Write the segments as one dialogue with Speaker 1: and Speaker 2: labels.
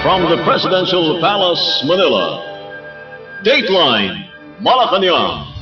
Speaker 1: From the Presidential Palace, Manila, Dateline Malacañang.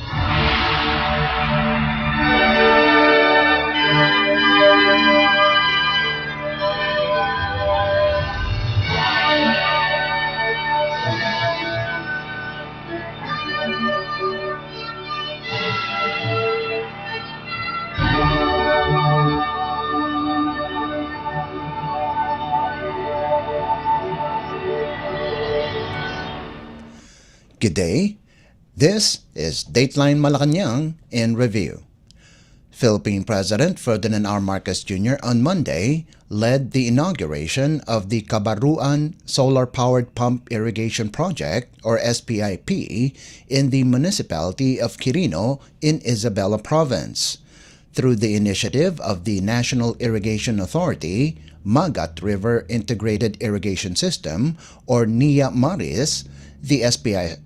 Speaker 2: Good day. This is Dateline Malacañang in review. Philippine President Ferdinand R. Marcos Jr. on Monday led the inauguration of the Kabaruan Solar-Powered Pump Irrigation Project, or SPIP, in the municipality of Quirino in Isabela Province. Through the initiative of the National Irrigation Authority, Magat River Integrated Irrigation System, or NIA Maris, the SPIP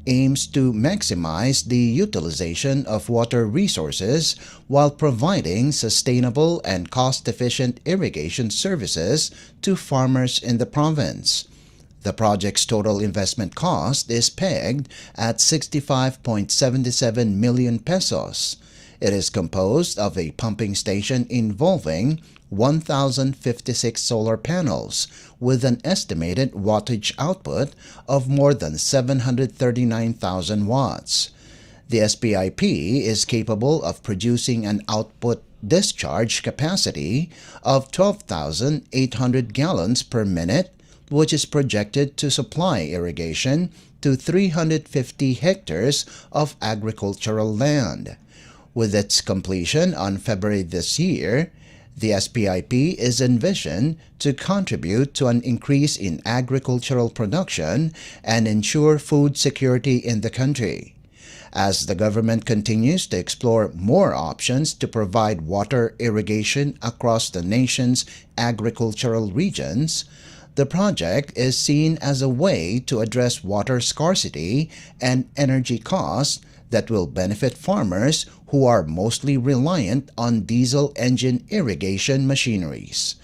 Speaker 2: aims to maximize the utilization of water resources while providing sustainable and cost-efficient irrigation services to farmers in the province. The project's total investment cost is pegged at 65.77 million pesos. It is composed of a pumping station involving 1,056 solar panels with an estimated wattage output of more than 739,000 watts. The SPIP is capable of producing an output discharge capacity of 12,800 gallons per minute, which is projected to supply irrigation to 350 hectares of agricultural land. With its completion on February this year, the SPIP is envisioned to contribute to an increase in agricultural production and ensure food security in the country. As the government continues to explore more options to provide water irrigation across the nation's agricultural regions, the project is seen as a way to address water scarcity and energy costs that will benefit farmers who are mostly reliant on diesel engine irrigation machineries.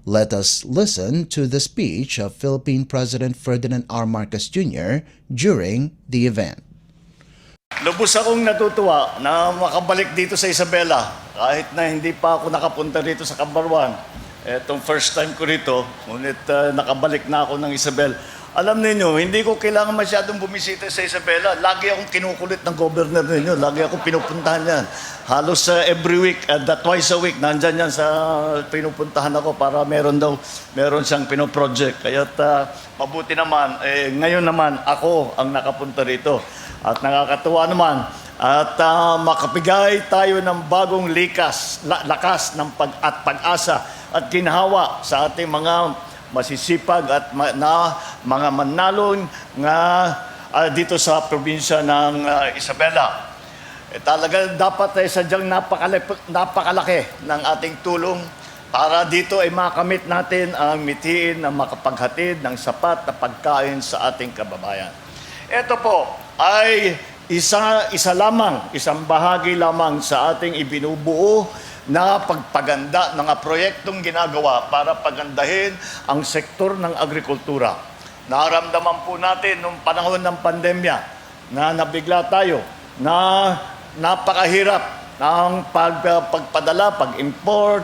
Speaker 2: Let us listen to the speech of Philippine President Ferdinand R. Marcos Jr. during the event.
Speaker 3: Lubos akong natutuwa na makabalik dito sa Isabela kahit na hindi pa ako nakapunta rito sa Kabaruan. Itong first time ko rito, ngunit nakabalik na ako ng Isabel. Alam niyo, hindi ko kailangan masyadong bumisita sa Isabela. Lagi akong kinukulit ng governor ninyo. Lagi akong pinupuntahan yan. Halos every week, twice a week, nandyan yan sa pinupuntahan ako para meron siyang pinoproject. Kaya't mabuti naman, ngayon naman ako ang nakapunta rito. At nakakatuwa naman. At makapigay tayo ng bagong lakas ng pag-asa at ginhawa sa ating mga masisipag at mga manlalong dito sa probinsya ng Isabela. Talaga dapat sadyang napakalaki ng ating tulong para dito ay makamit natin ang mitiin na makapaghatid ng sapat na pagkain sa ating kababayan. Ito po ay isang bahagi lamang sa ating ibinubuo na pagpaganda ng proyektong ginagawa para pagandahin ang sektor ng agrikultura. Naramdaman po natin noong panahon ng pandemya na nabigla tayo na napakahirap ng pagpadala, pag-import,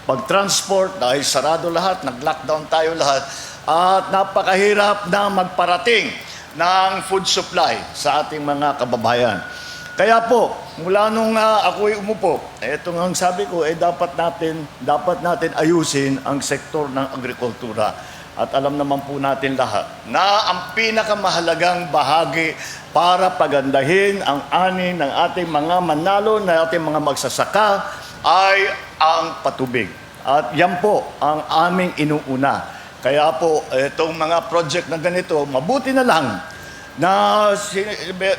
Speaker 3: pag-transport dahil sarado lahat, nag-lockdown tayo lahat at napakahirap na magparating ng food supply sa ating mga kababayan. Kaya po, mula nung ako'y umupo, ito nga ang sabi ko, dapat natin ayusin ang sektor ng agrikultura. At alam naman po natin lahat na ang pinakamahalagang bahagi para pagandahin ang ani ng ating mga manalo, na ating mga magsasaka, ay ang patubig. At yan po ang aming inuuna. Kaya po, itong mga project na ganito, mabuti na lang na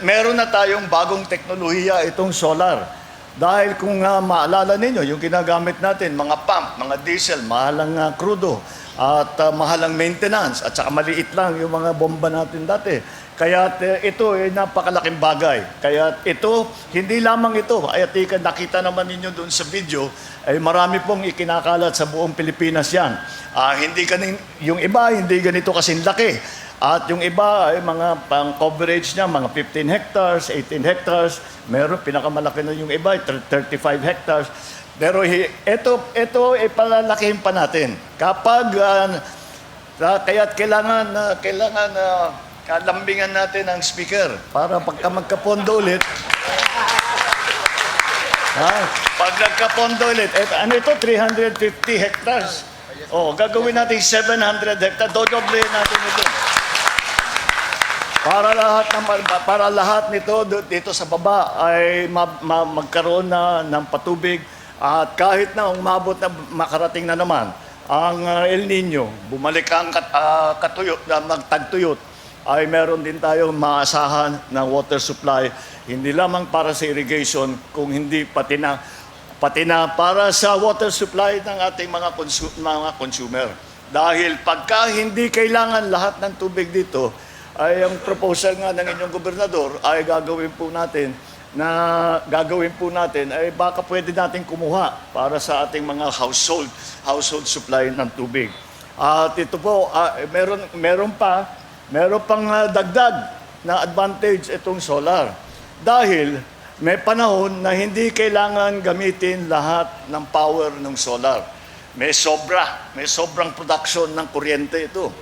Speaker 3: meron na tayong bagong teknolohiya, itong solar. Dahil kung maalala ninyo, yung ginagamit natin, mga pump, mga diesel, mahalang krudo, at mahalang maintenance, at saka maliit lang yung mga bomba natin dati. Kaya ito ay napakalaking bagay. Kaya ito, hindi lamang ito, ay nakita naman ninyo doon sa video, ay marami pong ikinakalat sa buong Pilipinas yan. Yung iba, hindi ganito kasing laki. At yung iba ay mga pang-coverage niya, mga 15 hectares, 18 hectares. Meron, pinakamalaki na yung iba, 35 hectares. Pero ito ay palalakihin pa natin. Kaya't kailangan kalambingan natin ang speaker para pagka magkapondo ulit. Pag nagkapondo ulit, ano ito? 350 hectares. Gagawin natin 700 hectares. Dodoblehin natin ito. Para lahat nito dito sa baba ay magkaroon na ng patubig. At kahit na umabot na makarating na naman ang El Nino, bumalik ang magtagtuyot, ay meron din tayong maasahan na water supply, hindi lamang para sa irrigation, kung hindi pati na para sa water supply ng ating mga consumer. Dahil pagka hindi kailangan lahat ng tubig dito, ay ang proposal nga ng inyong gobernador ay gagawin po natin ay baka pwede natin kumuha para sa ating mga household supply ng tubig. At ito po, meron pang dagdag na advantage itong solar. Dahil may panahon na hindi kailangan gamitin lahat ng power ng solar. May sobrang production ng kuryente ito.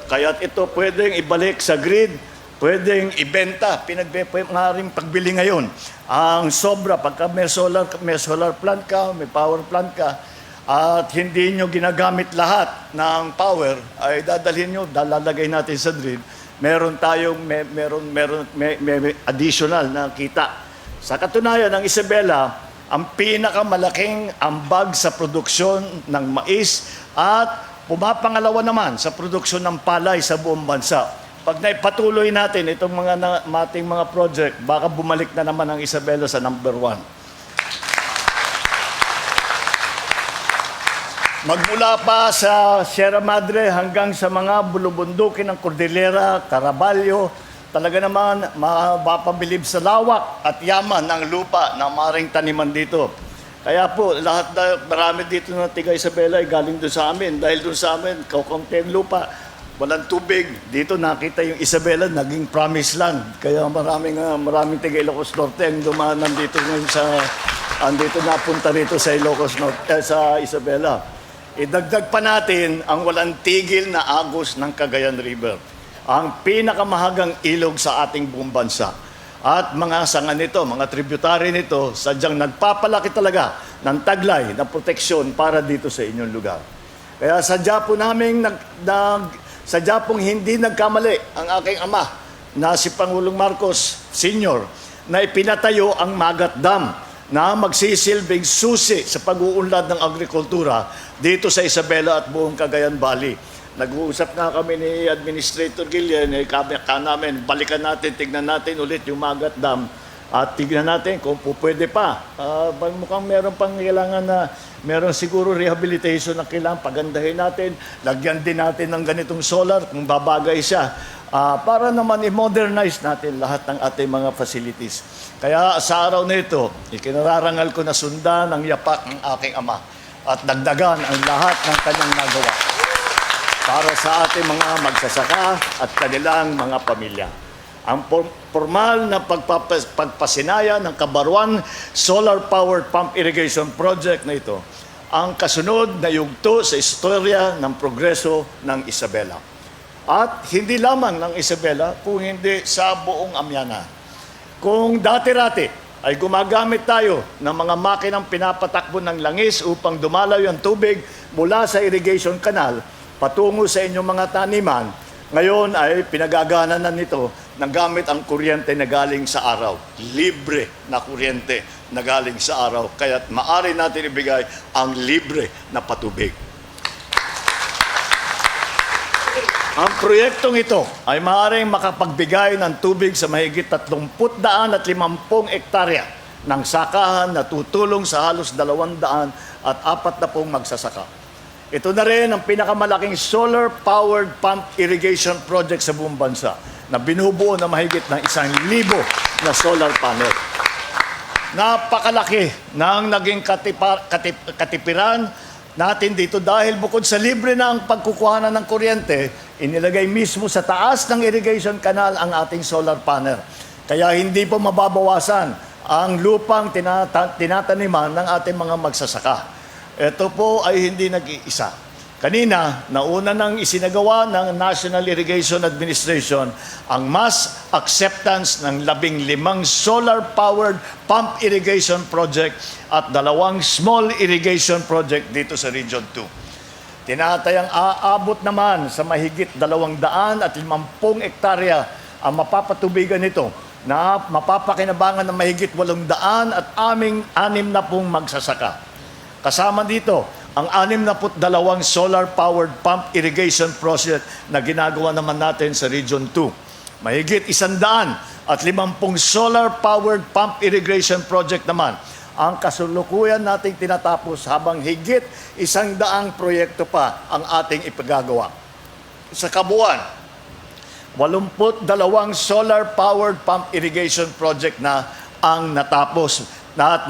Speaker 3: Kaya't ito pwedeng ibalik sa grid, pwedeng ibenta, maaaring pagbili ngayon. Ang sobra, pagka may solar plant ka, may power plant ka, at hindi nyo ginagamit lahat ng power, ay lalagay natin sa grid, meron tayong may additional na kita. Sa katunayan, ang Isabela, ang pinakamalaking ambag sa produksyon ng mais at pumapangalawa naman sa produksyon ng palay sa buong bansa. Pag naipatuloy natin itong ating mga project, baka bumalik na naman ang Isabela sa number 1. Magmula pa sa Sierra Madre hanggang sa mga bulubundukin ng Cordillera, Caraballo, talaga naman mapapabilib sa lawak at yaman ng lupa na maaaring taniman dito. Kaya po, marami dito na tiga Isabela ay galing doon sa amin. Dahil doon sa amin, kaunti ang lupa, walang tubig. Dito nakita yung Isabela, naging promised land. Kaya maraming tiga Ilocos Norte ang dumaan nandito ngayon napunta rito sa Ilocos Norte, sa Isabela. Idagdag pa natin ang walang tigil na agos ng Cagayan River. Ang pinakamahagang ilog sa ating buong bansa. At mga sanga nito, mga tributary nito, sadyang nagpapalaki talaga ng taglay, ng proteksyon para dito sa inyong lugar. Kaya sadya pong hindi nagkamali ang aking ama na si Pangulong Marcos Sr. na ipinatayo ang Magat Dam na magsisilbing susi sa pag-uunlad ng agrikultura dito sa Isabela at buong Cagayan Valley. Nag-uusap nga kami ni Administrator Gillian, namin, balikan natin, tignan natin ulit yung Magat Dam at tignan natin kung pwede pa. Mukhang meron pang kailangan na, meron siguro rehabilitation na kailangan, pagandahin natin, lagyan din natin ng ganitong solar kung babagay siya. Para naman i-modernize natin lahat ng ating mga facilities. Kaya sa araw na ito, ikinararangal ko na sundan ang yapak ng aking ama at dagdagan ang lahat ng kanyang nagawa para sa ating mga magsasaka at kanilang mga pamilya. Ang formal na pagpasinaya ng Kabarwan Solar-Powered Pump Irrigation Project na ito, ang kasunod na yugto sa istorya ng progreso ng Isabela. At hindi lamang ng Isabela, kung hindi sa buong Amyana. Kung dati-rati ay gumagamit tayo ng mga makinang pinapatakbo ng langis upang dumalaw ang tubig mula sa irrigation canal patungo sa inyong mga taniman, ngayon ay pinagagana na nito ng gamit ang kuryente na galing sa araw. Libre na kuryente na galing sa araw. Kaya't maaari natin ibigay ang libre na patubig. Ang proyektong ito ay maaaring makapagbigay ng tubig sa mahigit 350 hektarya ng sakahan na tutulong sa halos 240 magsasaka. Ito na rin ang pinakamalaking solar-powered pump irrigation project sa buong bansa. na binubuo na mahigit ng 1,000 na solar panel. Napakalaki ng naging katipiran natin dito dahil bukod sa libre na ang pagkukuhanan ng kuryente, inilagay mismo sa taas ng irrigation canal ang ating solar panel. Kaya hindi po mababawasan ang lupang tinataniman ng ating mga magsasaka. Ito po ay hindi nag-iisa. Kanina, nauna nang isinagawa ng National Irrigation Administration ang mass acceptance ng 15 solar-powered pump irrigation project at 2 small irrigation project dito sa Region 2. Tinatayang aabot naman sa mahigit 250 hektarya ang mapapatubigan nito na mapapakinabangan ng mahigit 800 at 60 magsasaka. Kasama dito ang 62 solar-powered pump irrigation project na ginagawa naman natin sa Region 2. Mahigit 150 solar-powered pump irrigation project naman ang kasulukuyan nating tinatapos habang higit 100 proyekto pa ang ating ipagagawa. Sa kabuuan, 82 solar-powered pump irrigation project na ang natapos na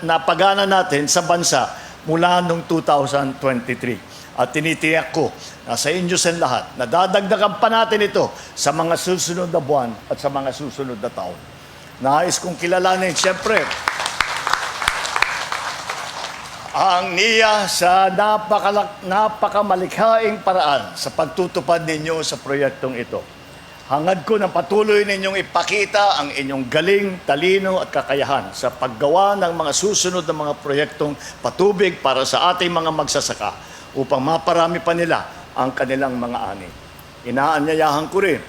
Speaker 3: napagana natin sa bansa mula noong 2023. At tinitiyak ko na sa inyo sa lahat, na dadagdagan pa natin ito sa mga susunod na buwan at sa mga susunod na taon. Nais kong kilalanin, siyempre, ang NIA sa napakamalikhaing paraan sa pagtutupad ninyo sa proyektong ito. Hangad ko na patuloy ninyong ipakita ang inyong galing, talino at kakayahan sa paggawa ng mga susunod na mga proyektong patubig para sa ating mga magsasaka upang maparami pa nila ang kanilang mga ani. Inaanyayahan ko rin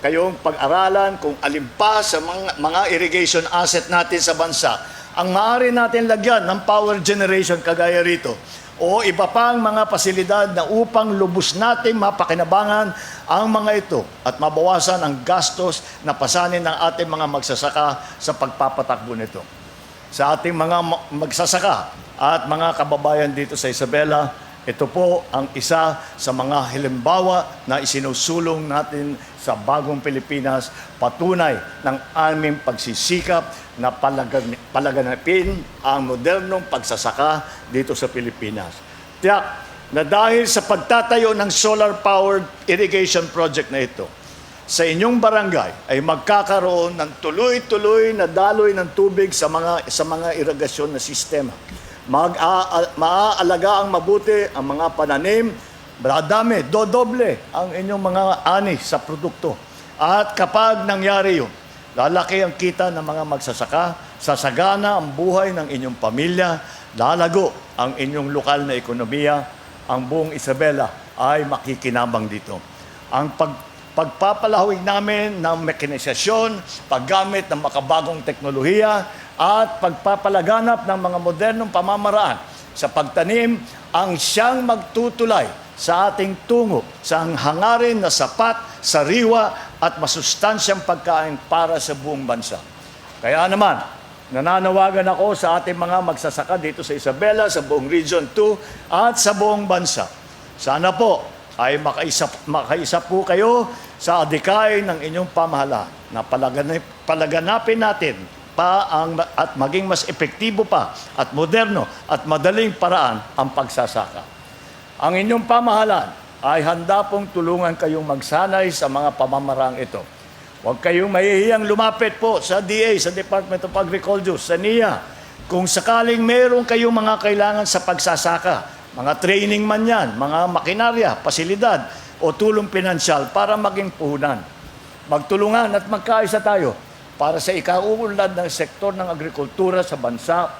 Speaker 3: kayong pag-aralan kung alin pa sa mga irrigation asset natin sa bansa ang maaari natin lagyan ng power generation kagaya rito o iba pang mga pasilidad na upang lubos nating mapakinabangan ang mga ito at mabawasan ang gastos na pasanin ng ating mga magsasaka sa pagpapatakbo nito. Sa ating mga magsasaka at mga kababayan dito sa Isabela, ito po ang isa sa mga halimbawa na isinusulong natin sa bagong Pilipinas, patunay ng aming pagsisikap na palaganapin ang modernong pagsasaka dito sa Pilipinas. Tiyak na dahil sa pagtatayo ng solar-powered irrigation project na ito, sa inyong barangay ay magkakaroon ng tuloy-tuloy na daloy ng tubig sa mga irigasyon na sistema. Maaalaga ang mabuti ang mga pananim, dadami, dodoble ang inyong mga ani sa produkto. At kapag nangyari yun, lalaki ang kita ng mga magsasaka, sasagana ang buhay ng inyong pamilya, lalago ang inyong lokal na ekonomiya, ang buong Isabela ay makikinabang dito. Ang pagpapalahig namin ng mekanisasyon, paggamit ng makabagong teknolohiya, at pagpapalaganap ng mga modernong pamamaraan sa pagtanim ang siyang magtutulay sa ating tungo sa hangarin na sapat, sariwa at masustansyang pagkain para sa buong bansa. Kaya naman, nananawagan ako sa ating mga magsasaka dito sa Isabela, sa buong Region 2 at sa buong bansa. Sana po ay makaisa po kayo sa adhikain ng inyong pamahalaan na palaganapin natin at maging mas epektibo pa at moderno at madaling paraan ang pagsasaka. Ang inyong pamahalaan ay handa pong tulungan kayong magsanay sa mga pamamarang ito. Huwag kayong mahihiyang lumapit po sa DA, sa Department of Agriculture, sa NIA. Kung sakaling meron kayong mga kailangan sa pagsasaka, mga training man yan, mga makinarya, pasilidad o tulong pinansyal para maging puhunan. Magtulungan at magkaisa tayo para sa ikauunlad ng sektor ng agrikultura sa bansa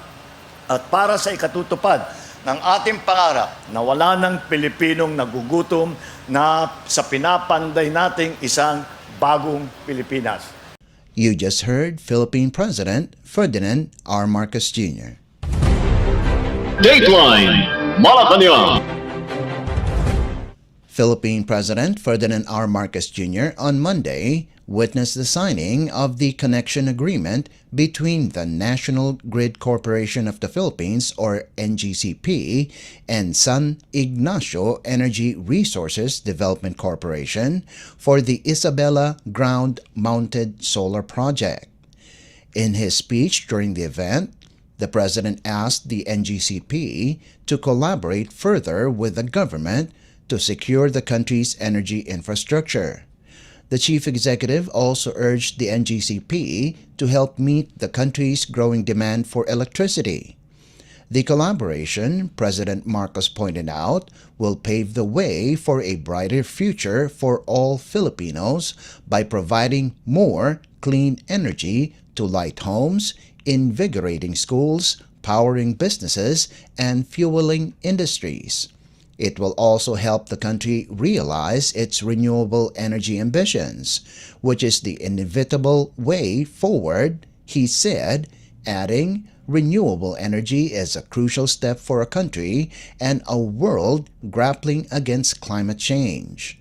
Speaker 3: at para sa ikatutupad ng ating pangarap na wala ng Pilipinong nagugutom na sa pinapanday nating isang bagong Pilipinas.
Speaker 2: You just heard Philippine President Ferdinand R. Marcos Jr.
Speaker 1: Dateline Malacañang.
Speaker 2: Philippine President Ferdinand R. Marcos Jr. on Monday witnessed the signing of the connection agreement between the National Grid Corporation of the Philippines, or NGCP, and San Ignacio Energy Resources Development Corporation for the Isabela ground-mounted solar project. In his speech during the event, the President asked the NGCP to collaborate further with the government to secure the country's energy infrastructure. The chief executive also urged the NGCP to help meet the country's growing demand for electricity. The collaboration, President Marcos pointed out, will pave the way for a brighter future for all Filipinos by providing more clean energy to light homes, invigorating schools, powering businesses, and fueling industries. It will also help the country realize its renewable energy ambitions, which is the inevitable way forward, he said, adding, renewable energy is a crucial step for a country and a world grappling against climate change.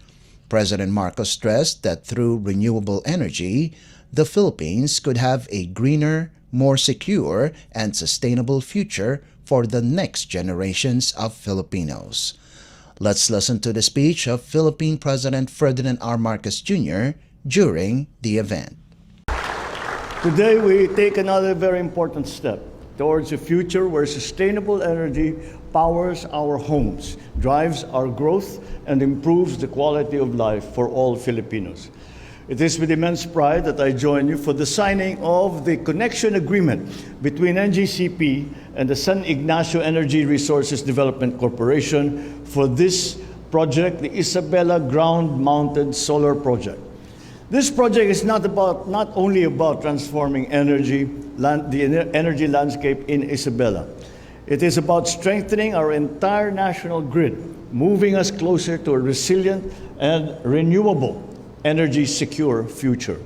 Speaker 2: President Marcos stressed that through renewable energy, the Philippines could have a greener, more secure, and sustainable future for the next generations of Filipinos. Let's listen to the speech of Philippine President Ferdinand R. Marcos Jr. during the event.
Speaker 3: Today, we take another very important step towards a future where sustainable energy powers our homes, drives our growth, and improves the quality of life for all Filipinos. It is with immense pride that I join you for the signing of the connection agreement between NGCP and the San Ignacio Energy Resources Development Corporation for this project, the Isabela ground-mounted solar project. This project is not only about transforming the energy landscape in Isabela. It is about strengthening our entire national grid, moving us closer to a resilient and renewable energy secure future.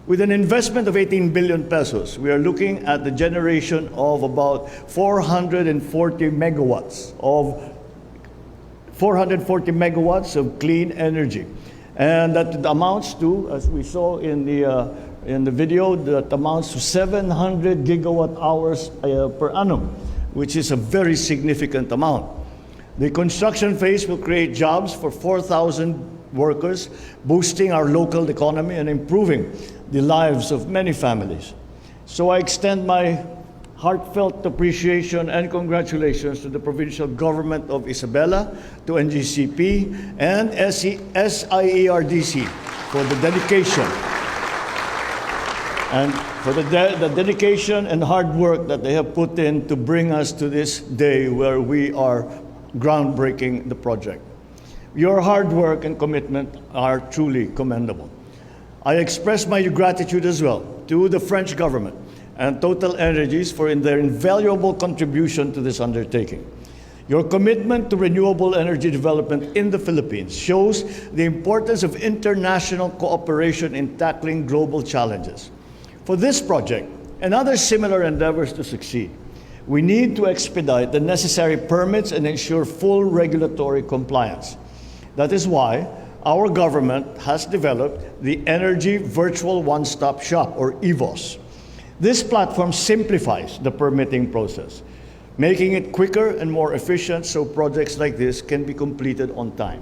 Speaker 3: With an investment of 18 billion pesos, we are looking at the generation of about 440 megawatts of clean energy. And that amounts to, as we saw in the video, that amounts to 700 gigawatt hours per annum, which is a very significant amount. The construction phase will create jobs for 4,000 workers, boosting our local economy and improving the lives of many families. So I extend my heartfelt appreciation and congratulations to the provincial government of Isabela, to NGCP, and SIERDC for the dedication and hard work that they have put in to bring us to this day where we are groundbreaking the project. Your hard work and commitment are truly commendable. I express my gratitude as well to the French government and Total Energies for their invaluable contribution to this undertaking. Your commitment to renewable energy development in the Philippines shows the importance of international cooperation in tackling global challenges. For this project and other similar endeavors to succeed, we need to expedite the necessary permits and ensure full regulatory compliance. That is why our government has developed the Energy Virtual One-Stop Shop, or EVOS. This platform simplifies the permitting process, making it quicker and more efficient so projects like this can be completed on time.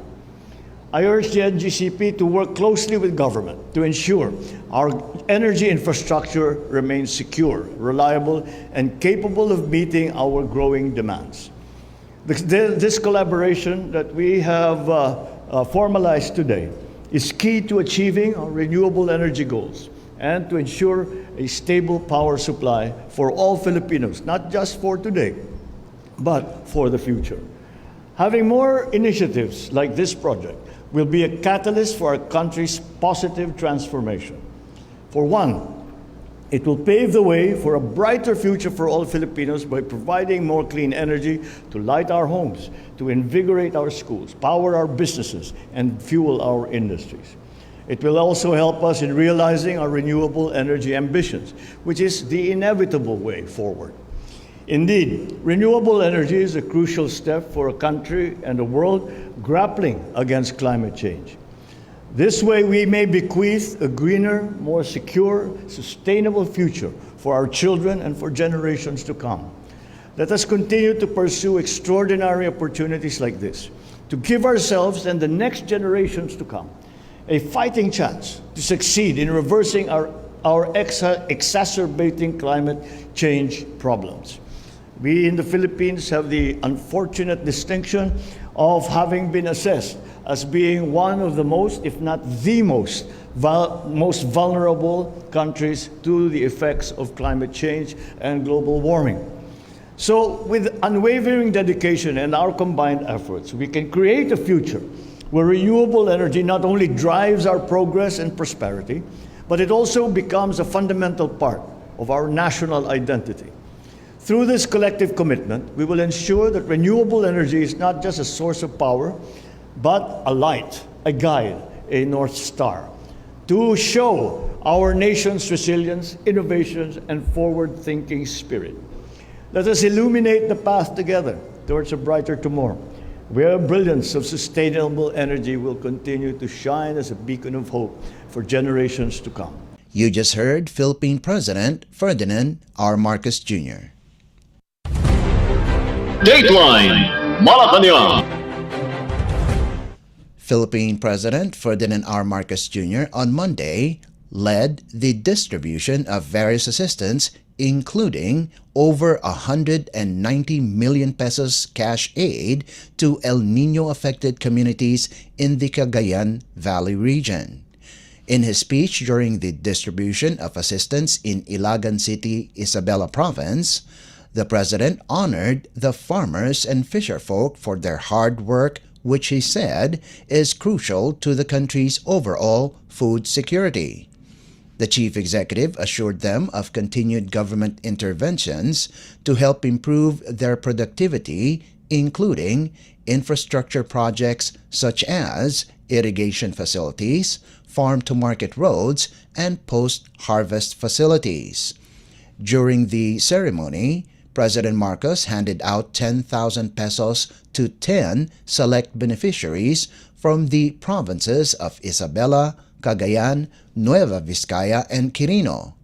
Speaker 3: I urge the NGCP to work closely with government to ensure our energy infrastructure remains secure, reliable, and capable of meeting our growing demands. This collaboration that we have formalized today is key to achieving our renewable energy goals and to ensure a stable power supply for all Filipinos, not just for today, but for the future. Having more initiatives like this project will be a catalyst for our country's positive transformation. For one, it will pave the way for a brighter future for all Filipinos by providing more clean energy to light our homes, to invigorate our schools, power our businesses, and fuel our industries. It will also help us in realizing our renewable energy ambitions, which is the inevitable way forward. Indeed, renewable energy is a crucial step for a country and a world grappling against climate change. This way, we may bequeath a greener, more secure, sustainable future for our children and for generations to come. Let us continue to pursue extraordinary opportunities like this, to give ourselves and the next generations to come a fighting chance to succeed in reversing our exacerbating climate change problems. We in the Philippines have the unfortunate distinction of having been assessed as being one of the most, if not the most vulnerable countries to the effects of climate change and global warming. So with unwavering dedication and our combined efforts, we can create a future where renewable energy not only drives our progress and prosperity, but it also becomes a fundamental part of our national identity. Through this collective commitment, we will ensure that renewable energy is not just a source of power, but a light, a guide, a North Star, to show our nation's resilience, innovations, and forward-thinking spirit. Let us illuminate the path together towards a brighter tomorrow, where brilliance of sustainable energy will continue to shine as a beacon of hope for generations to come.
Speaker 2: You just heard Philippine President Ferdinand R. Marcos Jr.
Speaker 1: Dateline Malacañang.
Speaker 2: Philippine President Ferdinand R. Marcos Jr. on Monday led the distribution of various assistance, including over 190 million pesos cash aid to El Nino-affected communities in the Cagayan Valley region. In his speech during the distribution of assistance in Ilagan City, Isabela Province, the President honored the farmers and fisherfolk for their hard work, which he said is crucial to the country's overall food security. The chief executive assured them of continued government interventions to help improve their productivity, including infrastructure projects such as irrigation facilities, farm-to-market roads, and post-harvest facilities. During the ceremony, President Marcos handed out 10,000 pesos to 10 select beneficiaries from the provinces of Isabela, Cagayan, Nueva Vizcaya, and Quirino.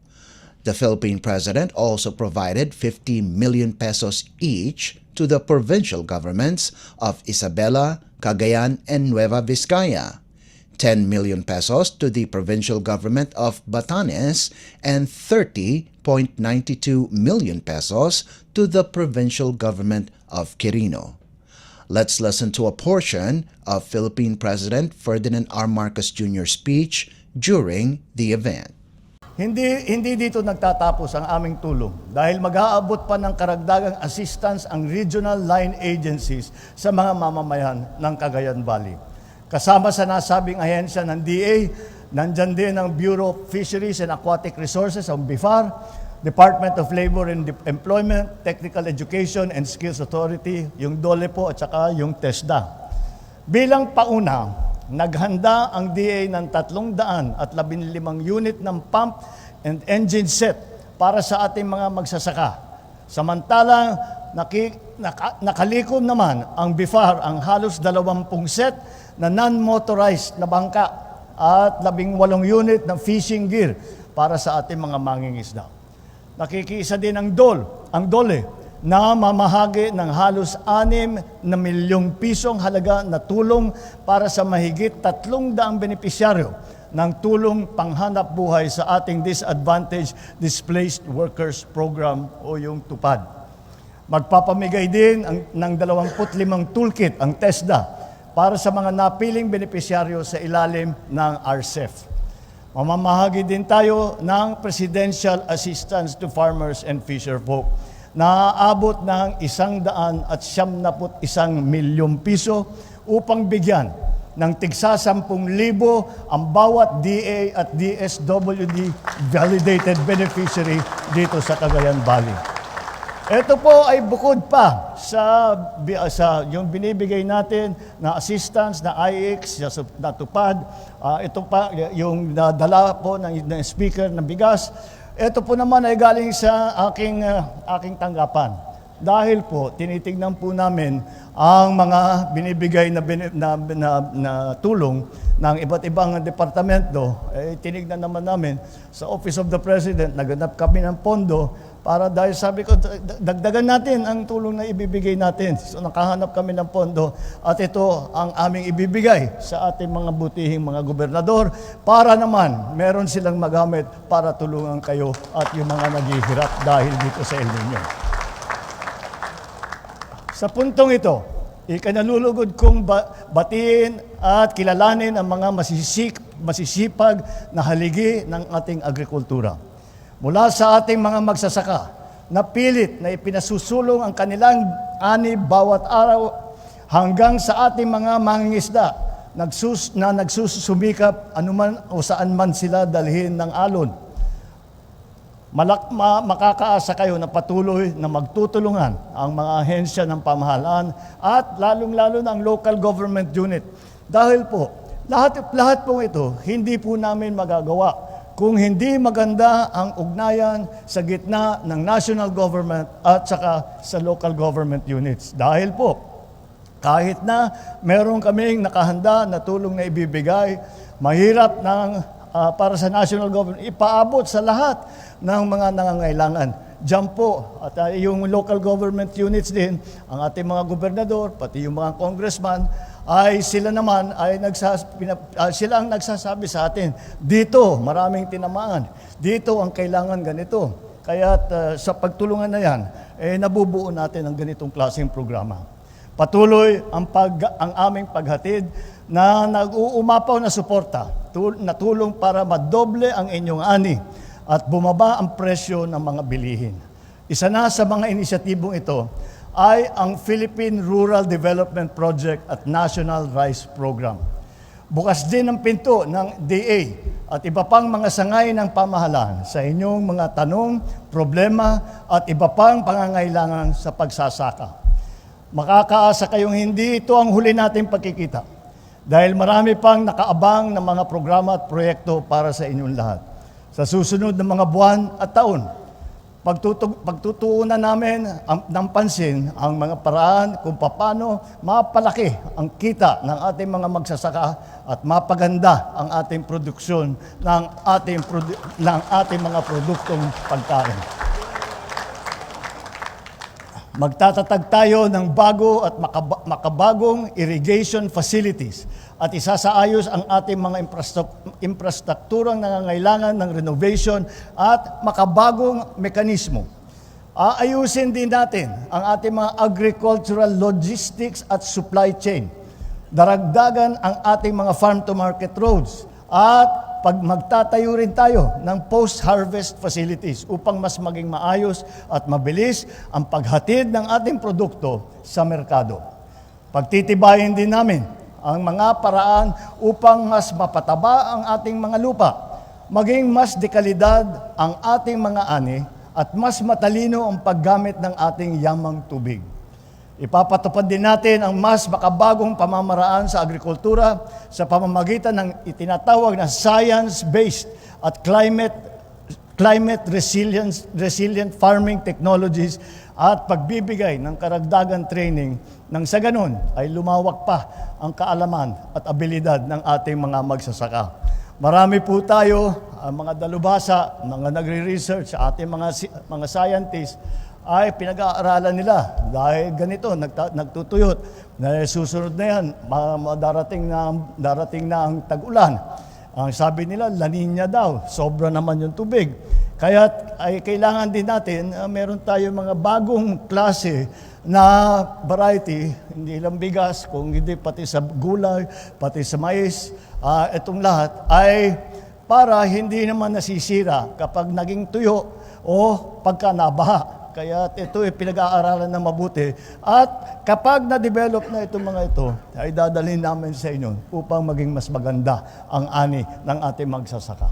Speaker 2: The Philippine President also provided 50 million pesos each to the provincial governments of Isabela, Cagayan, and Nueva Vizcaya, 10 million pesos to the provincial government of Batanes, and 30.92 million pesos to the provincial government of Quirino. Let's listen to a portion of Philippine President Ferdinand R. Marcos Jr.'s speech during the event.
Speaker 3: Hindi dito nagtatapos ang aming tulong dahil mag-aabot pa ng karagdagang assistance ang regional line agencies sa mga mamamayan ng Cagayan Valley. Kasama sa nasabing ahensya ng DA, nandyan din ang Bureau of Fisheries and Aquatic Resources, ang BIFAR, Department of Labor and Employment, Technical Education and Skills Authority, yung DOLE po at saka yung TESDA. Bilang pauna, naghanda ang DA ng 315 unit ng pump and engine set para sa ating mga magsasaka. Samantalang nakalikom naman ang BIFAR ang halos 20 set na non-motorized na bangka at 18 unit ng fishing gear para sa ating mga mangingisda. Nakikiisa din ang DOLE na mamahagi ng halos 6 na milyong pisong halaga na tulong para sa mahigit 300 benepisyaryo ng tulong panghanap buhay sa ating Disadvantaged Displaced Workers Program o yung TUPAD. Magpapamigay din ng 25 toolkit ang TESDA para sa mga napiling benepisyaryo sa ilalim ng RCEF. Mamamahagi din tayo ng Presidential Assistance to Farmers and Fisherfolk na aabot ng 171 milyong piso upang bigyan ng tigsa 10,000 ang bawat DA at DSWD validated beneficiary dito sa Cagayan Valley. Ito po ay bukod pa sa yung binibigay natin na assistance na IX, na TUPAD, ito pa yung dala po ng speaker ng bigas. Ito po naman ay galing sa aking tanggapan. dahil po tinitingnan po namin ang mga binibigay na tulong ng iba't ibang departamento. Tinignan naman namin sa Office of the President, naganap kami ng pondo para dahil sabi ko, dagdagan natin ang tulong na ibibigay natin. So nakahanap kami ng pondo at ito ang aming ibibigay sa ating mga butihing mga gobernador para naman meron silang magamit para tulungan kayo at yung mga naghihirap dahil dito sa El Nino. Sa puntong ito, ikanalulugod kong batiin at kilalanin ang mga masisipag na haligi ng ating agrikultura. Mula sa ating mga magsasaka na pilit na ipinasusulong ang kanilang ani bawat araw hanggang sa ating mga mangingisda na nagsusumikap anuman o saan man sila dalhin ng alon. Makakaasa kayo na patuloy na magtutulungan ang mga ahensya ng pamahalaan at lalong-lalo ng local government unit. Dahil po, lahat po ito, hindi po namin magagawa kung hindi maganda ang ugnayan sa gitna ng national government at saka sa local government units. Dahil po, kahit na meron kaming nakahanda na tulong na ibibigay, mahirap para sa national government, ipaabot sa lahat ng mga nangangailangan. Diyan po, at yung local government units din, ang ating mga gobernador, pati yung mga congressman, ay sila naman ay sila ang nagsasabi sa atin, dito maraming tinamaan, dito ang kailangan ganito. Kaya sa pagtulungan na yan, nabubuo natin ang ganitong klaseng programa. Patuloy ang aming paghatid na nag-uumapaw na suporta, na tulong para madoble ang inyong ani at bumaba ang presyo ng mga bilihin. Isa na sa mga inisyatibong ito ay ang Philippine Rural Development Project at National Rice Program. Bukas din ang pinto ng DA at iba pang mga sangay ng pamahalaan sa inyong mga tanong, problema at iba pang pangangailangan sa pagsasaka. Makakaasa kayong hindi ito ang huli nating pagkikita dahil marami pang nakaabang na mga programa at proyekto para sa inyong lahat. Sa susunod na mga buwan at taon, pagtutuunan namin ng pansin ang mga paraan kung paano mapalaki ang kita ng ating mga magsasaka at mapaganda ang ating produksyon ng ating mga produktong pagkain. Magtatatag tayo ng bago at makabagong irrigation facilities at isasaayos ang ating mga infrastrukturang nangangailangan ng renovation at makabagong mekanismo. Aayusin din natin ang ating mga agricultural logistics at supply chain. Daragdagan ang ating mga farm-to-market roads at magtatayo rin tayo ng post-harvest facilities upang mas maging maayos at mabilis ang paghatid ng ating produkto sa merkado. Pagtitibayin din namin ang mga paraan upang mas mapataba ang ating mga lupa, maging mas dekalidad ang ating mga ani at mas matalino ang paggamit ng ating yamang tubig. Ipapatupad din natin ang mas makabagong pamamaraan sa agrikultura sa pamamagitan ng itinatawag na science-based at climate resilient farming technologies at pagbibigay ng karagdagang training nang sa ganun ay lumawak pa ang kaalaman at abilidad ng ating mga magsasaka. Marami po tayo, mga dalubhasa, mga nagre-research, ating mga scientists, ay pinag-aaralan nila dahil ganito, nagtutuyot. Susunod na yan, darating na ang tag-ulan. Ang sabi nila, La Niña daw, sobra naman yung tubig. Kaya ay kailangan din natin, meron tayo mga bagong klase na variety, hindi lang bigas, kung hindi pati sa gulay, pati sa mais, itong lahat ay para hindi naman nasisira kapag naging tuyo o pagka nabaha. Kaya ito ay pinag-aaralan na mabuti. At kapag na-develop na itong mga ito, ay dadalhin namin sa inyo upang maging mas maganda ang ani ng ating magsasaka.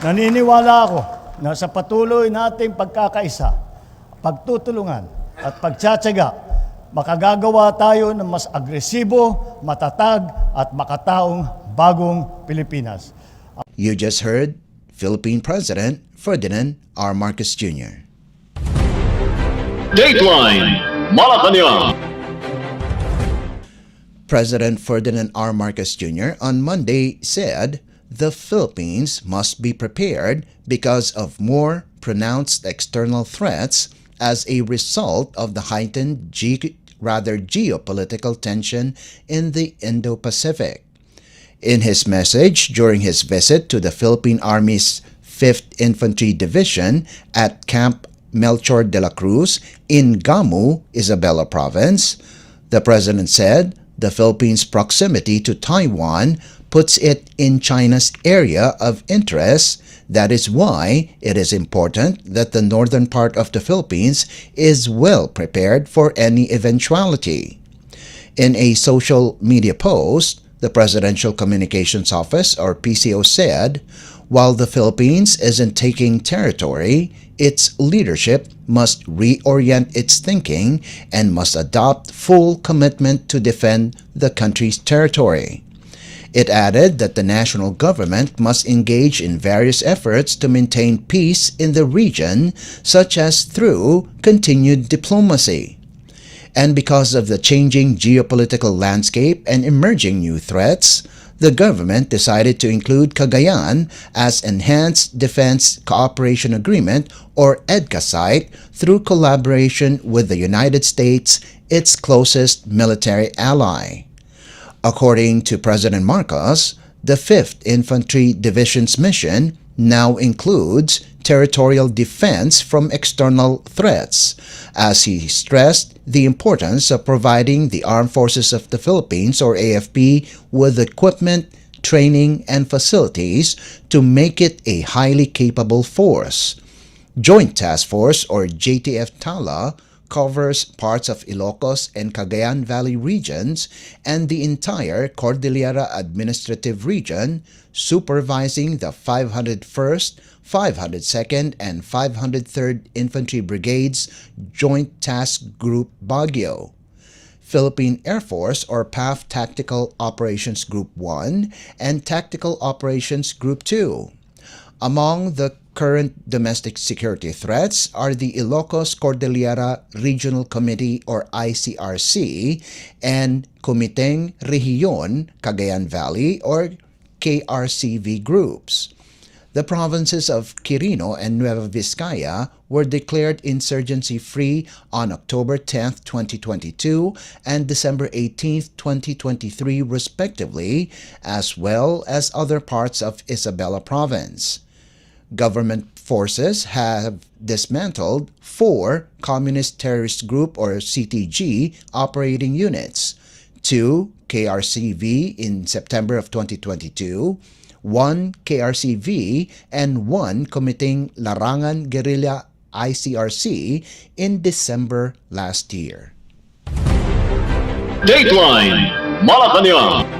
Speaker 3: Naniniwala ako na sa patuloy nating pagkakaisa, pagtutulungan at pagtsatsaga, makagagawa tayo ng mas agresibo, matatag at makataong bagong Pilipinas.
Speaker 2: You just heard Philippine President Ferdinand R. Marcos Jr.
Speaker 1: Dateline Malacañang.
Speaker 2: President Ferdinand R. Marcos Jr. on Monday said the Philippines must be prepared because of more pronounced external threats as a result of the heightened geopolitical tension in the Indo-Pacific. In his message during his visit to the Philippine Army's 5th Infantry Division at Camp Melchor de la Cruz in Gamu, Isabela Province, the president said the Philippines' proximity to Taiwan puts it in China's area of interest. That is why it is important that the northern part of the Philippines is well prepared for any eventuality. In a social media post, the Presidential Communications Office, or PCO, said, while the Philippines isn't taking territory, its leadership must reorient its thinking and must adopt full commitment to defend the country's territory. It added that the national government must engage in various efforts to maintain peace in the region, such as through continued diplomacy. And because of the changing geopolitical landscape and emerging new threats, the government decided to include Cagayan as Enhanced Defense Cooperation Agreement, or EDCA site, through collaboration with the United States, its closest military ally. According to President Marcos, the 5th Infantry Division's mission now includes territorial defense from external threats, as he stressed the importance of providing the Armed Forces of the Philippines, or AFP, with equipment, training, and facilities to make it a highly capable force. Joint Task Force, or JTF-TALA, covers parts of Ilocos and Cagayan Valley regions and the entire Cordillera Administrative Region, supervising the 501st, 502nd, and 503rd Infantry Brigades Joint Task Group Baguio, Philippine Air Force, or PAF Tactical Operations Group 1 and Tactical Operations Group 2. Among the current domestic security threats are the Ilocos Cordillera Regional Committee, or ICRC, and Comiteng Rehiyon Cagayan Valley, or KRCV groups. The provinces of Quirino and Nueva Vizcaya were declared insurgency-free on October 10, 2022 and December 18, 2023 respectively, as well as other parts of Isabela Province. Government forces have dismantled 4 Communist Terrorist Group, or CTG, operating units, 2 KRCV in September of 2022, 1 KRCV, and 1 Comiteng Larangan Guerrilla ICRC in December last year.
Speaker 1: Dateline Malacañang.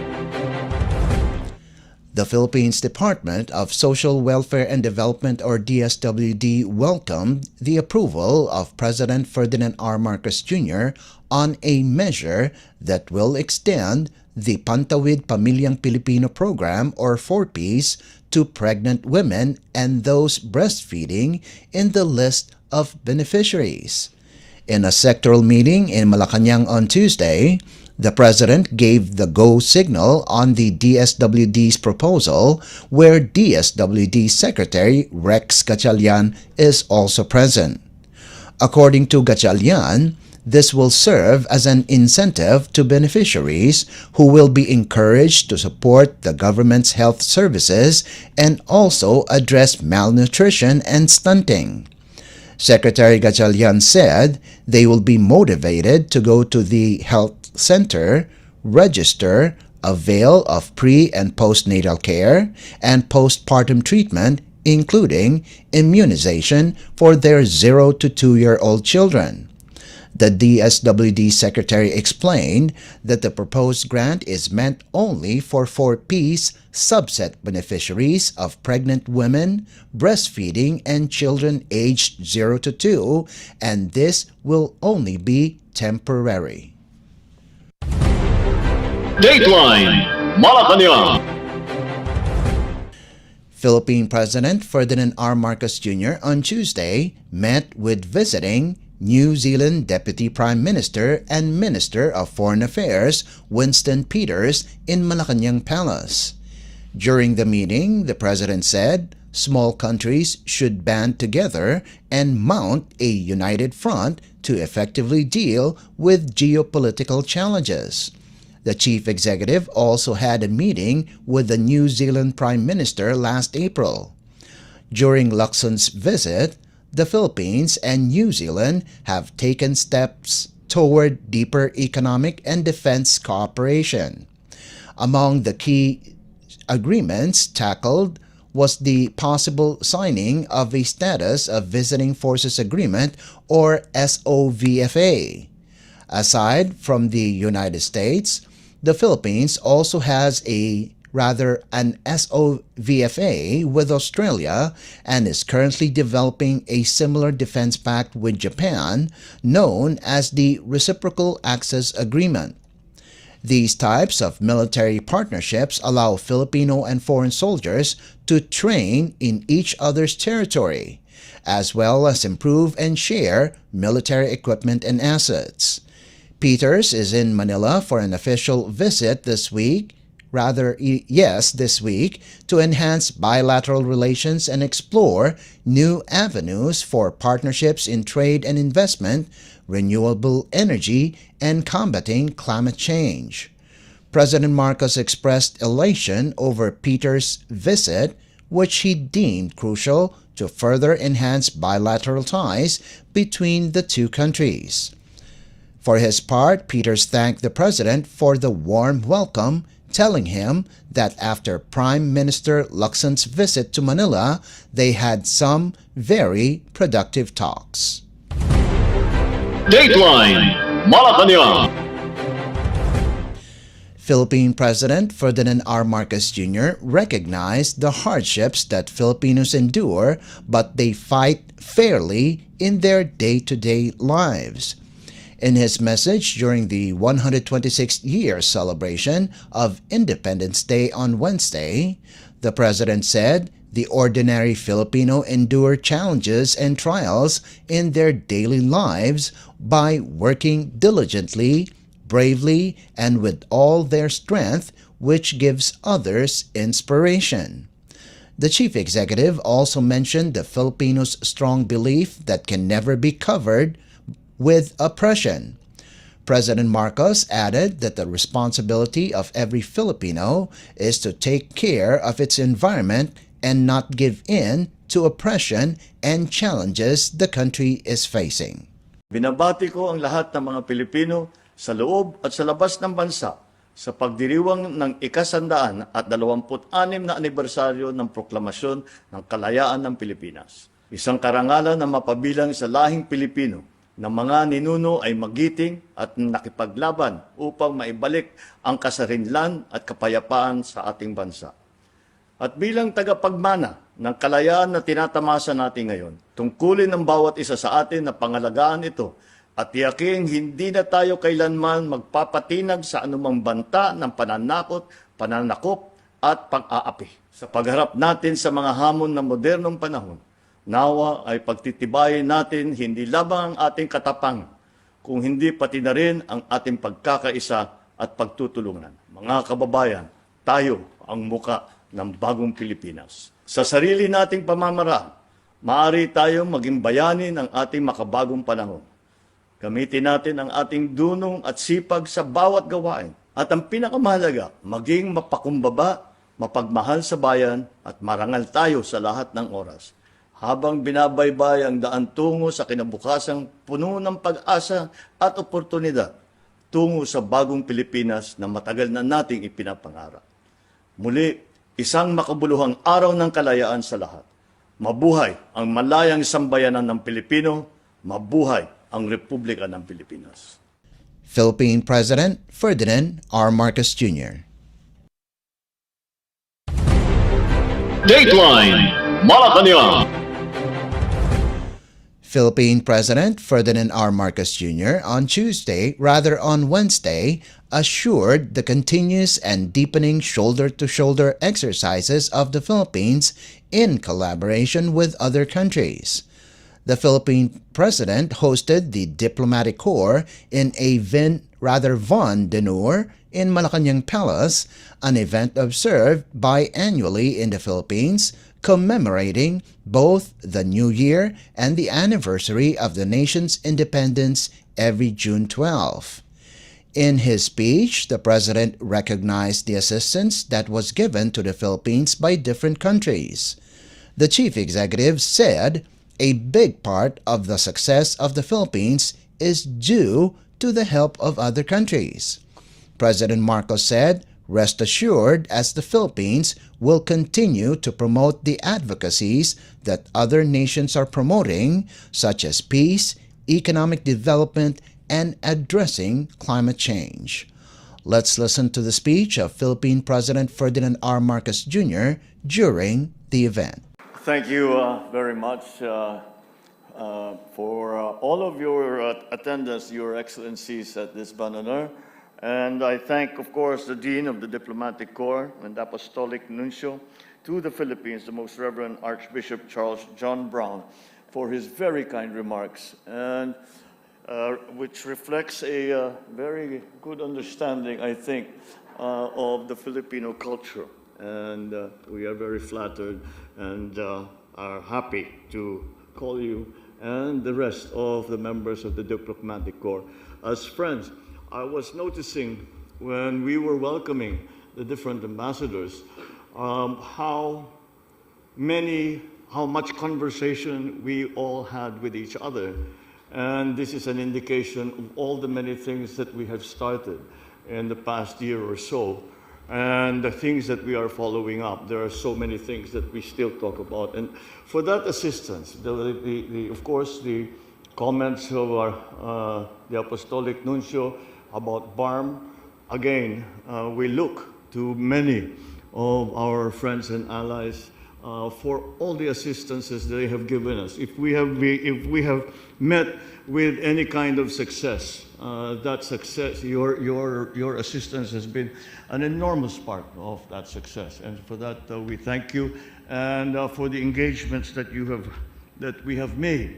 Speaker 2: The Philippines Department of Social Welfare and Development, or DSWD, welcomed the approval of President Ferdinand R. Marcos Jr. on a measure that will extend the Pantawid Pamilyang Pilipino program, or 4Ps, to pregnant women and those breastfeeding in the list of beneficiaries. In a sectoral meeting in Malacañang on Tuesday, the President gave the go signal on the DSWD's proposal, where DSWD Secretary Rex Gatchalian is also present. According to Gatchalian, this will serve as an incentive to beneficiaries who will be encouraged to support the government's health services and also address malnutrition and stunting. Secretary Gatchalian said they will be motivated to go to the health center, register, avail of pre- and postnatal care, and postpartum treatment, including immunization for their 0 to 2-year-old children. The DSWD Secretary explained that the proposed grant is meant only for 4Ps subset beneficiaries of pregnant women, breastfeeding, and children aged 0 to 2, and this will only be temporary.
Speaker 1: Dateline Malacañang.
Speaker 2: Philippine President Ferdinand R. Marcos Jr. on Tuesday met with visiting New Zealand Deputy Prime Minister and Minister of Foreign Affairs Winston Peters in Malacañang Palace. During the meeting, the President said small countries should band together and mount a united front to effectively deal with geopolitical challenges. The chief executive also had a meeting with the New Zealand Prime Minister last April. During Luxon's visit, the Philippines and New Zealand have taken steps toward deeper economic and defense cooperation. Among the key agreements tackled was the possible signing of a Status of Visiting Forces Agreement or SOVFA. Aside from the United States, the Philippines also has an SOVFA with Australia and is currently developing a similar defense pact with Japan known as the Reciprocal Access Agreement. These types of military partnerships allow Filipino and foreign soldiers to train in each other's territory, as well as improve and share military equipment and assets. Peters is in Manila for an official visit this week, to enhance bilateral relations and explore new avenues for partnerships in trade and investment, renewable energy, and combating climate change. President Marcos expressed elation over Peters' visit, which he deemed crucial to further enhance bilateral ties between the two countries. For his part, Peters thanked the President for the warm welcome, telling him that after Prime Minister Luxon's visit to Manila, they had some very productive talks.
Speaker 1: Dateline Malacañang.
Speaker 2: Philippine President Ferdinand R. Marcos Jr. recognized the hardships that Filipinos endure, but they fight fairly in their day-to-day lives. In his message during the 126th year celebration of Independence Day on Wednesday, the President said the ordinary Filipino endure challenges and trials in their daily lives by working diligently, bravely, and with all their strength, which gives others inspiration. The chief executive also mentioned the Filipinos' strong belief that can never be covered with oppression. President Marcos added that the responsibility of every Filipino is to take care of its environment and not give in to oppression and challenges the country is facing.
Speaker 3: Binabati ko ang lahat ng mga Pilipino sa loob at sa labas ng bansa sa pagdiriwang ng ika-126 na anibersaryo ng proklamasyon ng kalayaan ng Pilipinas. Isang karangalan na mapabilang sa lahing Pilipino na mga ninuno ay magiting at nakipaglaban upang maibalik ang kasarinlan at kapayapaan sa ating bansa. At bilang tagapagmana ng kalayaan na tinatamasa natin ngayon, tungkulin ng bawat isa sa atin na pangalagaan ito at tiyaking hindi na tayo kailanman magpapatinag sa anumang banta ng pananakop at pang-aapi. Sa pagharap natin sa mga hamon ng modernong panahon, nawa ay pagtitibayin natin hindi lamang ang ating katapang, kung hindi pati na rin ang ating pagkakaisa at pagtutulungan. Mga kababayan, tayo ang muka ng bagong Pilipinas. Sa sarili nating pamamaraan, maaari tayong maging bayani ng ating makabagong panahon. Gamitin natin ang ating dunong at sipag sa bawat gawain. At ang pinakamahalaga, maging mapakumbaba, mapagmahal sa bayan at marangal tayo sa lahat ng oras. Habang binabaybay ang daan tungo sa kinabukasang puno ng pag-asa at oportunidad, tungo sa bagong Pilipinas na matagal na nating ipinapangarap. Muli, isang makabuluhang araw ng kalayaan sa lahat. Mabuhay ang malayang sambayanan ng Pilipino, mabuhay ang Republika ng Pilipinas.
Speaker 2: Philippine President Ferdinand R. Marcos Jr.
Speaker 1: Dateline Malacañang.
Speaker 2: Philippine President Ferdinand R. Marcos Jr. on Wednesday, assured the continuous and deepening shoulder-to-shoulder exercises of the Philippines in collaboration with other countries. The Philippine President hosted the Diplomatic Corps in a Von d'honneur in Malacañang Palace, an event observed biannually in the Philippines, commemorating both the New Year and the anniversary of the nation's independence every June 12. In his speech, the President recognized the assistance that was given to the Philippines by different countries. The Chief Executive said, "A big part of the success of the Philippines is due to the help of other countries." President Marcos said, "Rest assured, as the Philippines will continue to promote the advocacies that other nations are promoting, such as peace, economic development, and addressing climate change." Let's listen to the speech of Philippine President Ferdinand R. Marcos Jr. during the event.
Speaker 3: Thank you very much for all of your attendance, Your Excellencies, at this banner. And I thank, of course, the Dean of the Diplomatic Corps and Apostolic Nuncio to the Philippines, the Most Reverend Archbishop Charles John Brown, for his very kind remarks, and which reflects a very good understanding, I think, of the Filipino culture. And we are very flattered and are happy to call you and the rest of the members of the Diplomatic Corps as friends. I was noticing when we were welcoming the different ambassadors how much conversation we all had with each other. And this is an indication of all the many things that we have started in the past year or so, and the things that we are following up. There are so many things that we still talk about. And for that assistance, of course, the comments of the Apostolic Nuncio about BARM, again, we look to many of our friends and allies for all the assistances they have given us. If we have met with any kind of success, that success, your assistance has been an enormous part of that success, and for that we thank you, and for the engagements that we have made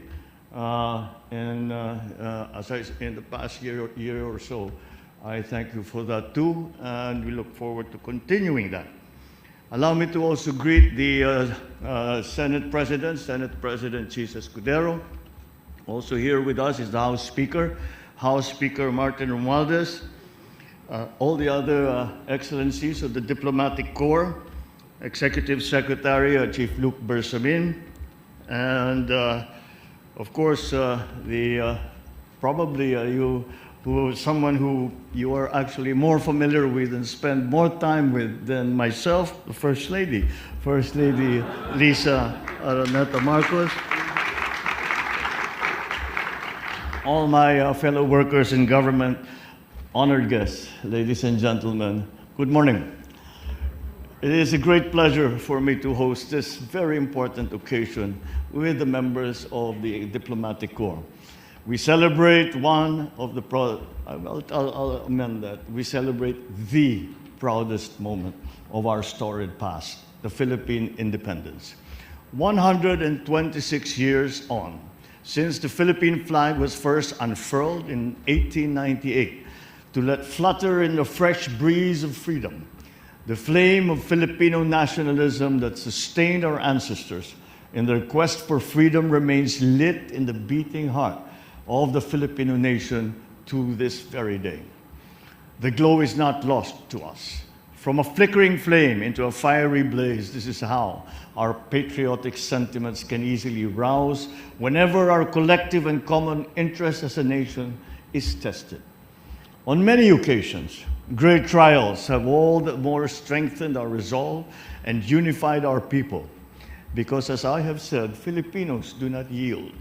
Speaker 3: in the past year or so. I thank you for that too, and we look forward to continuing that. Allow me to also greet the Senate President Chis Escudero. Also here with us is the House Speaker Martin Romualdez, all the other excellencies of the Diplomatic Corps, Executive Secretary Chief Luke Bersamin, and of course someone who you are actually more familiar with and spend more time with than myself, the First Lady Lisa Araneta Marcos. All my fellow workers in government, honored guests, ladies and gentlemen, good morning. It is a great pleasure for me to host this very important occasion with the members of the Diplomatic Corps. We celebrate I'll amend that. We celebrate the proudest moment of our storied past, the Philippine independence. 126 years on, since the Philippine flag was first unfurled in 1898 to let flutter in the fresh breeze of freedom, the flame of Filipino nationalism that sustained our ancestors in their quest for freedom remains lit in the beating heart of the Filipino nation to this very day. The glow is not lost to us. From a flickering flame into a fiery blaze, this is how our patriotic sentiments can easily rouse whenever our collective and common interest as a nation is tested. On many occasions, great trials have all the more strengthened our resolve and unified our people. Because as I have said, Filipinos do not yield.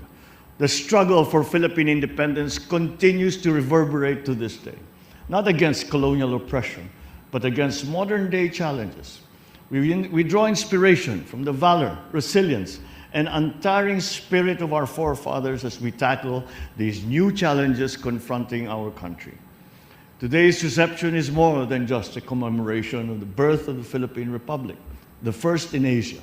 Speaker 3: The struggle for Philippine independence continues to reverberate to this day, not against colonial oppression, but against modern-day challenges. We draw inspiration from the valor, resilience, and untiring spirit of our forefathers as we tackle these new challenges confronting our country. Today's reception is more than just a commemoration of the birth of the Philippine Republic, the first in Asia,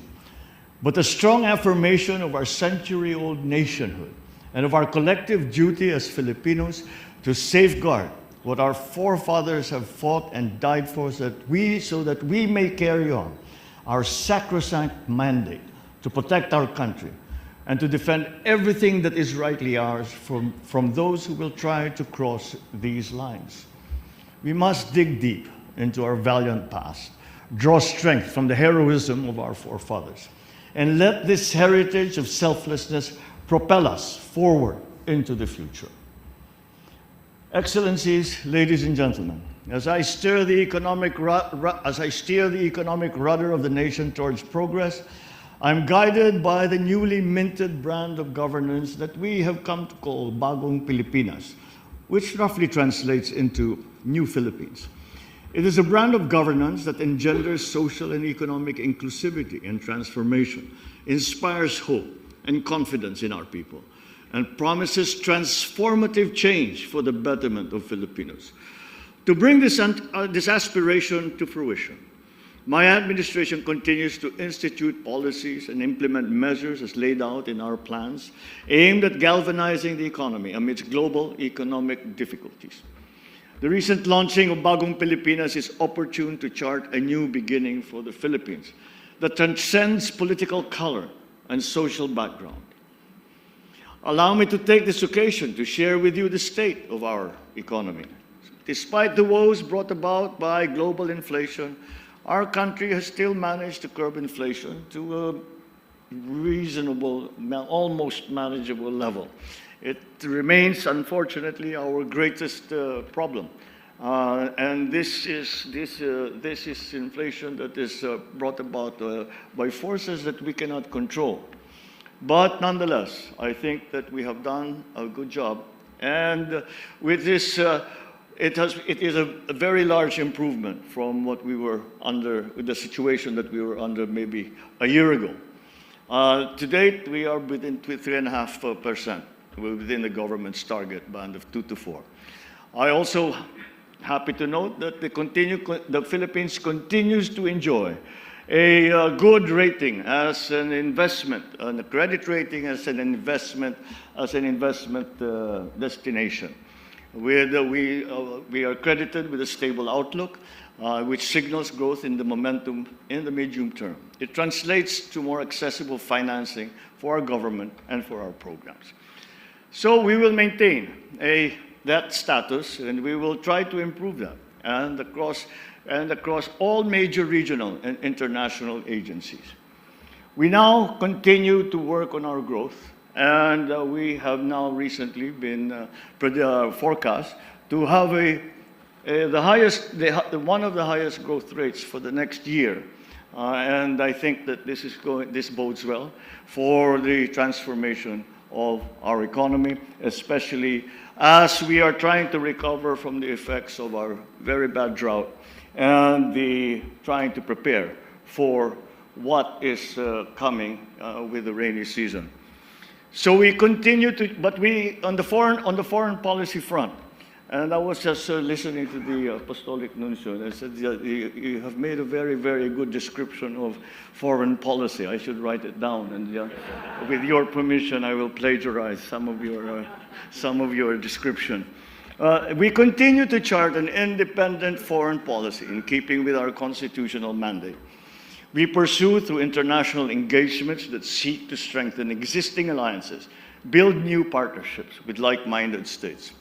Speaker 3: but a strong affirmation of our century-old nationhood and of our collective duty as Filipinos to safeguard what our forefathers have fought and died for so that we may carry on our sacrosanct mandate to protect our country and to defend everything that is rightly ours from those who will try to cross these lines. We must dig deep into our valiant past, draw strength from the heroism of our forefathers, and let this heritage of selflessness propel us forward into the future. Excellencies, ladies and gentlemen, as I steer the economic rudder of the nation towards progress, I'm guided by the newly minted brand of governance that we have come to call Bagong Pilipinas, which roughly translates into New Philippines. It is a brand of governance that engenders social and economic inclusivity and transformation, inspires hope and confidence in our people, and promises transformative change for the betterment of Filipinos. To bring this aspiration to fruition, my administration continues to institute policies and implement measures as laid out in our plans aimed at galvanizing the economy amidst global economic difficulties. The recent launching of Bagong Pilipinas is opportune to chart a new beginning for the Philippines that transcends political color and social background. Allow me to take this occasion to share with you the state of our economy. Despite the woes brought about by global inflation, our country has still managed to curb inflation to a reasonable, almost manageable level. It remains, unfortunately, our greatest problem. And this is inflation that is brought about by forces that we cannot control. But nonetheless, I think that we have done a good job. And with this, it is a very large improvement from what we were under, the situation that we were under maybe a year ago. To date, we are within 3.5%. We're within the government's target band of 2 to 4. I also happy to note that the Philippines continues to enjoy a good rating as an investment, and a credit rating as an investment destination. We are credited with a stable outlook, which signals growth in the momentum in the medium term. It translates to more accessible financing for our government and for our programs. So we will maintain that status, and we will try to improve that, and across all major regional and international agencies. We now continue to work on our growth, and we have now recently been forecast to have one of the highest growth rates for the next year. And I think that this bodes well for the transformation of our economy, especially as we are trying to recover from the effects of our very bad drought and trying to prepare for what is coming with the rainy season. So we continue to, but on the foreign policy front, and I was just listening to the Apostolic Nuncio, and I said, you have made a very, very good description of foreign policy. I should write it down, and with your permission, I will plagiarize some of your description. We continue to chart an independent foreign policy in keeping with our constitutional mandate. We pursue through international engagements that seek to strengthen existing alliances, build new partnerships with like-minded states.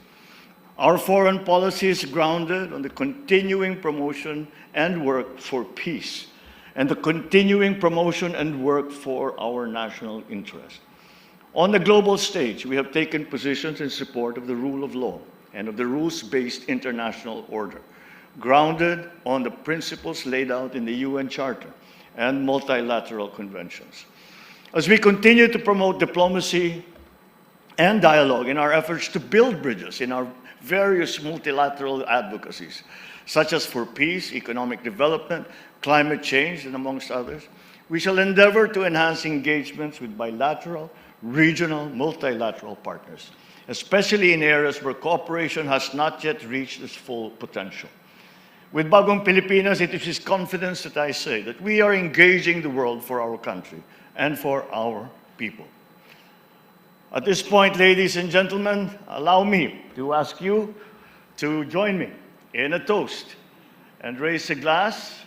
Speaker 3: Our foreign policy is grounded on the continuing promotion and work for peace, and the continuing promotion and work for our national interest. On the global stage, we have taken positions in support of the rule of law and of the rules-based international order, grounded on the principles laid out in the UN Charter and multilateral conventions. As we continue to promote diplomacy and dialogue in our efforts to build bridges in our various multilateral advocacies, such as for peace, economic development, climate change, and amongst others, we shall endeavor to enhance engagements with bilateral, regional, multilateral partners, especially in areas where cooperation has not yet reached its full potential. With Bagong Pilipinas, it is with confidence that I say that we are engaging the world for our country and for our people. At this point, ladies and gentlemen, allow me to ask you to join me in a toast and raise a glass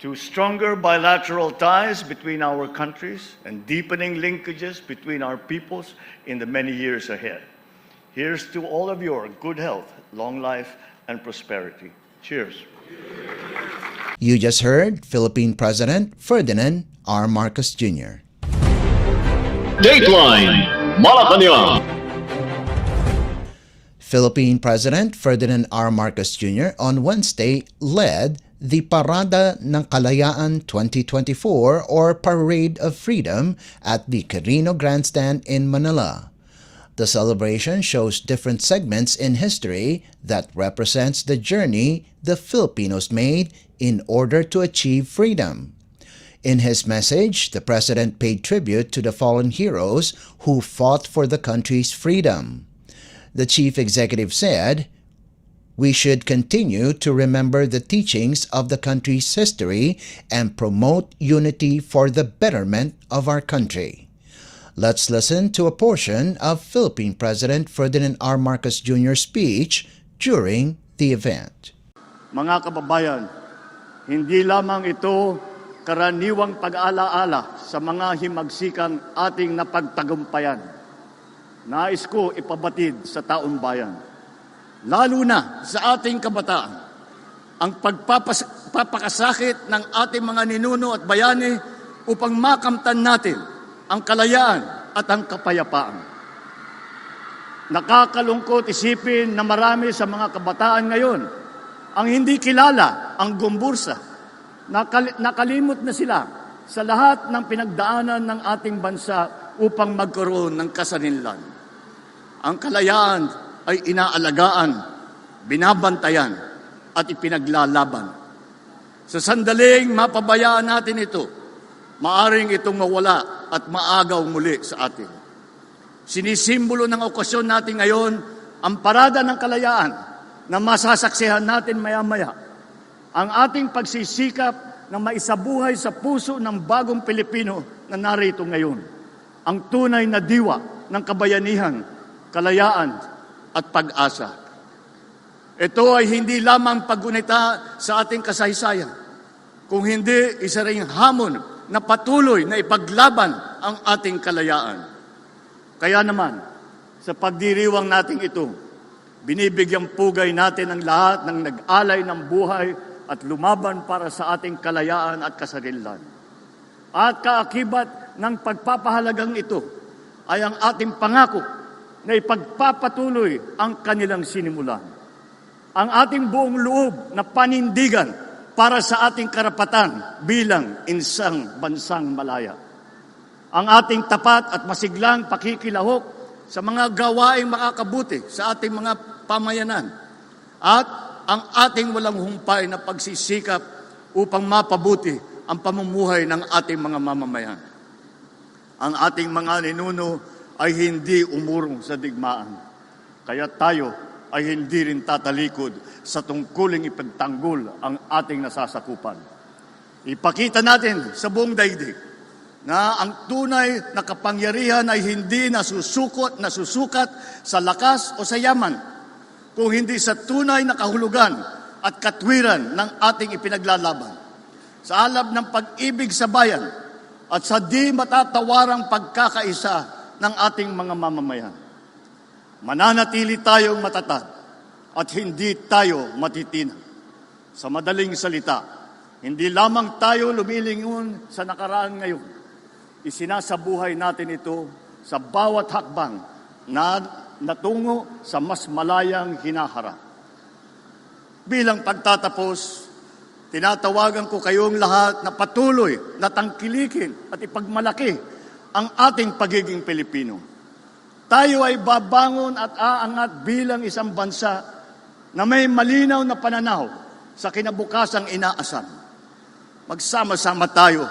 Speaker 3: to stronger bilateral ties between our countries and deepening linkages between our peoples in the many years ahead. Here's to all of your good health, long life, and prosperity. Cheers.
Speaker 2: You just heard Philippine President Ferdinand R. Marcos Jr.
Speaker 1: Dateline Malacañang.
Speaker 2: Philippine President Ferdinand R. Marcos Jr. on Wednesday led the Parada ng Kalayaan 2024 or Parade of Freedom at the Quirino Grandstand in Manila. The celebration shows different segments in history that represents the journey the Filipinos made in order to achieve freedom. In his message, the President paid tribute to the fallen heroes who fought for the country's freedom. The Chief Executive said, "We should continue to remember the teachings of the country's history and promote unity for the betterment of our country." Let's listen to a portion of Philippine President Ferdinand R. Marcos Jr.'s speech during the event.
Speaker 3: Mga kababayan, hindi lamang ito karaniwang pag-alaala sa mga himagsikang ating napagtagumpayan. Nais ko ipabatid sa taong bayan, lalo na sa ating kabataan, ang pagpapakasakit ng ating mga ninuno at bayani upang makamtan natin ang kalayaan at ang kapayapaan. Nakakalungkot isipin na marami sa mga kabataan ngayon ang hindi kilala ang gumbursa. Nakalimot na sila sa lahat ng pinagdaanan ng ating bansa upang magkaroon ng kasarinlan. Ang kalayaan ay inaalagaan, binabantayan at ipinaglalaban. Sa sandaling mapabayaan natin ito, maaring itong mawala at maagaw muli sa atin. Sinisimbolo ng okasyon natin ngayon ang Parada ng Kalayaan na masasaksihan natin maya-maya. Ang ating pagsisikap na maisabuhay sa puso ng bagong Pilipino na narito ngayon. Ang tunay na diwa ng kabayanihan, kalayaan at pag-asa. Ito ay hindi lamang paggunita sa ating kasaysayan, kung hindi isa ring hamon na patuloy na ipaglaban ang ating kalayaan. Kaya naman, sa pagdiriwang natin ito, binibigyang pugay natin ang lahat ng nag-alay ng buhay at lumaban para sa ating kalayaan at kasarinlan. At kaakibat ng pagpapahalagang ito ay ang ating pangako na ipagpapatuloy ang kanilang sinimulan. Ang ating buong loob na panindigan para sa ating karapatan bilang isang bansang malaya. Ang ating tapat at masiglang pakikilahok sa mga gawaing makakabuti sa ating mga pamayanan at ang ating walang humpay na pagsisikap upang mapabuti ang pamumuhay ng ating mga mamamayan. Ang ating mga ninuno ay hindi umurong sa digmaan. Kaya tayo ay hindi rin tatalikod sa tungkuling ipagtanggol ang ating nasasakupan. Ipakita natin sa buong daigdig na ang tunay na kapangyarihan ay hindi nasusukat sa lakas o sa yaman, kung hindi sa tunay na kahulugan at katwiran ng ating ipinaglalaban. Sa alab ng pag-ibig sa bayan at sa di matatawarang pagkakaisa ng ating mga mamamayan. Mananatili tayong matatag at hindi tayo matitina. Sa madaling salita, hindi lamang tayo lumilingon sa nakaraan ngayon. Isinasabuhay natin ito sa bawat hakbang na natungo sa mas malayang hinaharap. Bilang pagtatapos, tinatawagan ko kayong lahat na patuloy na tangkilikin at ipagmalaki ang ating pagiging Pilipino. Tayo ay babangon at aangat bilang isang bansa na may malinaw na pananaw sa kinabukasang inaasam. Magsama-sama tayo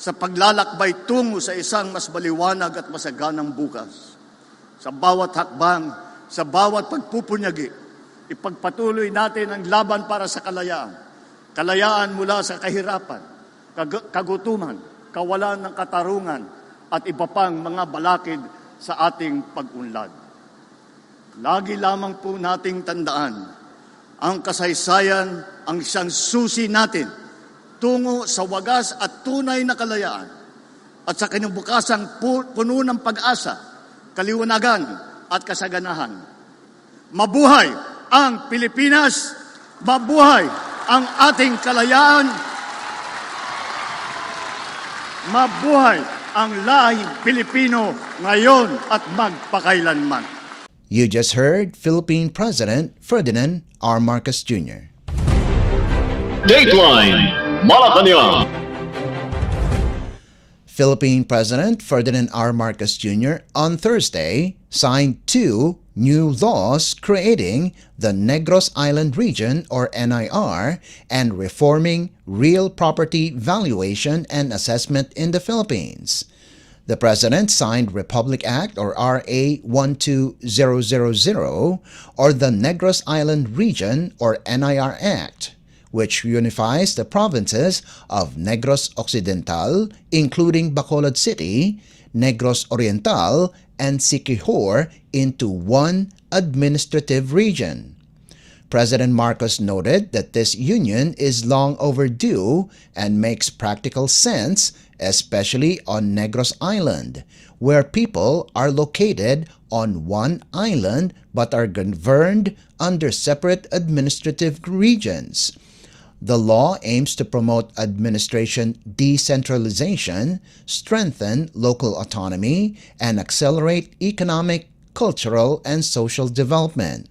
Speaker 3: sa paglalakbay tungo sa isang mas maliwanag at masaganang bukas. sa bawat hakbang, sa bawat pagpupunyagi, ipagpatuloy natin ang laban para sa kalayaan. Kalayaan mula sa kahirapan, kagutuman, kawalan ng katarungan, at iba pang mga balakid sa ating pag-unlad. Lagi lamang po nating tandaan, ang kasaysayan ang siyang susi natin tungo sa wagas at tunay na kalayaan at sa kinubukasang puno ng pag-asa, kaliwanagan at kasaganahan. Mabuhay ang Pilipinas! Mabuhay ang ating kalayaan! Mabuhay ang lahing Pilipino ngayon at magpakailanman!
Speaker 2: You just heard Philippine President Ferdinand R. Marcos Jr.
Speaker 1: Dateline Malacañang.
Speaker 2: Philippine President Ferdinand R. Marcos Jr. on Thursday signed 2 new laws creating the Negros Island Region or NIR and reforming real property valuation and assessment in the Philippines. The President signed Republic Act or RA 12000 or the Negros Island Region or NIR Act, which unifies the provinces of Negros Occidental, including Bacolod City, Negros Oriental, and Siquijor into one administrative region. President Marcos noted that this union is long overdue and makes practical sense, especially on Negros Island, where people are located on one island but are governed under separate administrative regions. The law aims to promote administration decentralization, strengthen local autonomy, and accelerate economic, cultural, and social development.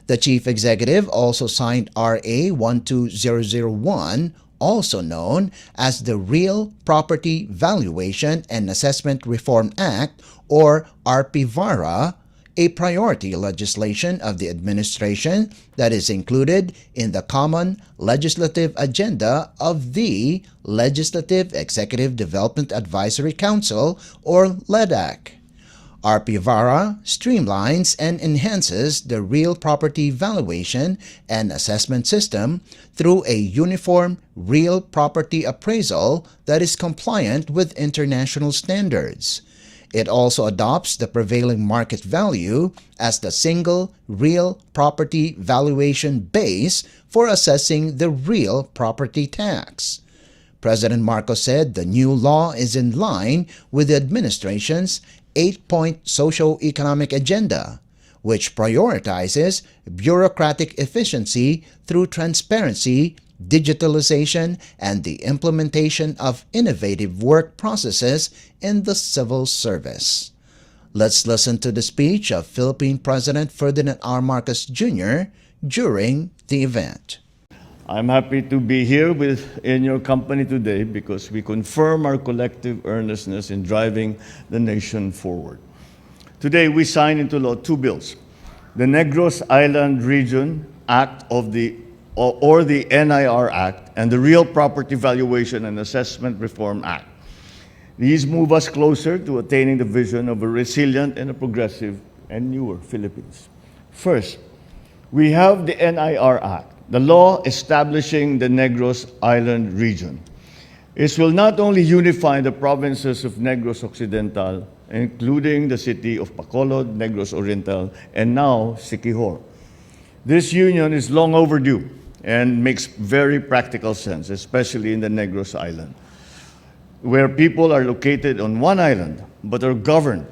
Speaker 2: The Chief Executive also signed RA 12001, also known as the Real Property Valuation and Assessment Reform Act or RPVARA, a priority legislation of the administration that is included in the Common Legislative Agenda of the Legislative Executive Development Advisory Council or LEDAC. RPVARA streamlines and enhances the real property valuation and assessment system through a uniform real property appraisal that is compliant with international standards. It also adopts the prevailing market value as the single real property valuation base for assessing the real property tax. President Marcos said the new law is in line with the administration's 8-point socio-economic agenda, which prioritizes bureaucratic efficiency through transparency, digitalization, and the implementation of innovative work processes in the civil service. Let's listen to the speech of Philippine President Ferdinand R. Marcos Jr. during the event.
Speaker 3: I'm happy to be here in your company today because we confirm our collective earnestness in driving the nation forward. Today, we sign into law 2 bills, the Negros Island Region Act or the NIR Act and the Real Property Valuation and Assessment Reform Act. These move us closer to attaining the vision of a resilient and a progressive and newer Philippines. First, we have the NIR Act, the law establishing the Negros Island Region. It will not only unify the provinces of Negros Occidental, including the city of Bacolod, Negros Oriental, and now Siquijor. This union is long overdue and makes very practical sense, especially in the Negros Island, where people are located on one island but are governed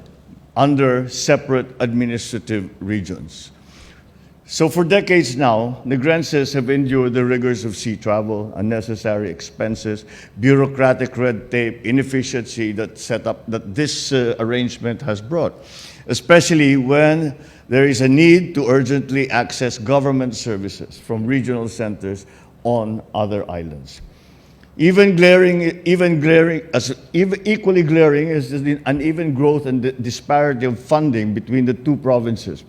Speaker 3: under separate administrative regions. So for decades now, Negrenses have endured the rigors of sea travel, unnecessary expenses, bureaucratic red tape, inefficiency that this arrangement has brought, especially when there is a need to urgently access government services from regional centers on other islands. Equally glaring is the uneven growth and the disparity of funding between the 2 provinces,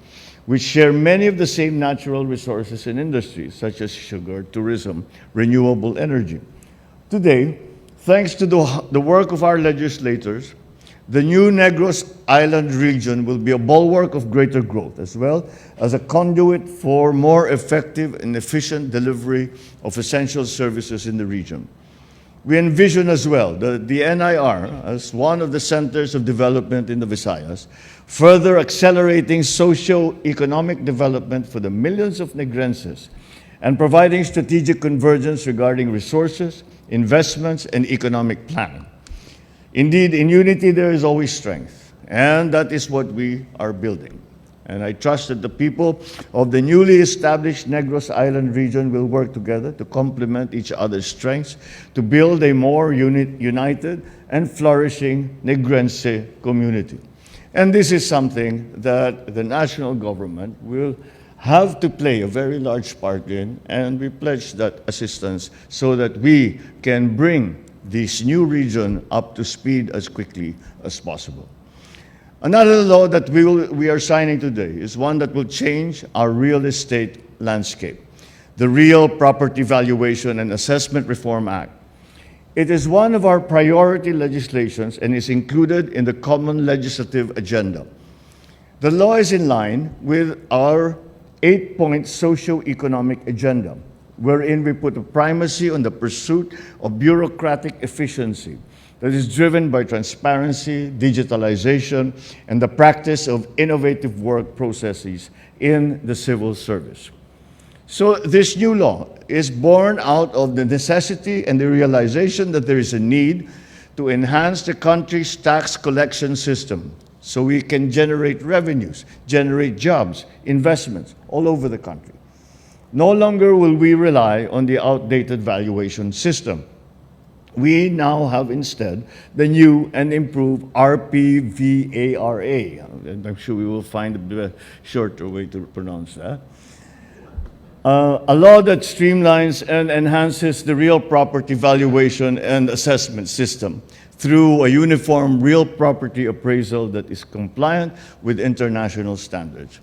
Speaker 3: which share many of the same natural resources and industries, such as sugar, tourism, renewable energy. Today, thanks to the work of our legislators, The new Negros Island region will be a bulwark of greater growth, as well as a conduit for more effective and efficient delivery of essential services in the region. We envision as well the NIR as one of the centers of development in the Visayas, further accelerating socio-economic development for the millions of Negrenses and providing strategic convergence regarding resources, investments, and economic planning. Indeed, in unity there is always strength, and that is what we are building. And I trust that the people of the newly established Negros Island region will work together to complement each other's strengths to build a more united and flourishing Negrense community. And this is something that the national government will have to play a very large part in, and we pledge that assistance so that we can bring this new region up to speed as quickly as possible. Another law that we are signing today is one that will change our real estate landscape, the Real Property Valuation and Assessment Reform Act. It is one of our priority legislations and is included in the common legislative agenda. The law is in line with our 8-point socio-economic agenda, wherein we put a primacy on the pursuit of bureaucratic efficiency that is driven by transparency, digitalization, and the practice of innovative work processes in the civil service. So this new law is born out of the necessity and the realization that there is a need to enhance the country's tax collection system so we can generate revenues, generate jobs, investments all over the country. No longer will we rely on the outdated valuation system. We now have instead the new and improved RPVARA. And I'm sure we will find a shorter way to pronounce that. A law that streamlines and enhances the real property valuation and assessment system through a uniform real property appraisal that is compliant with international standards.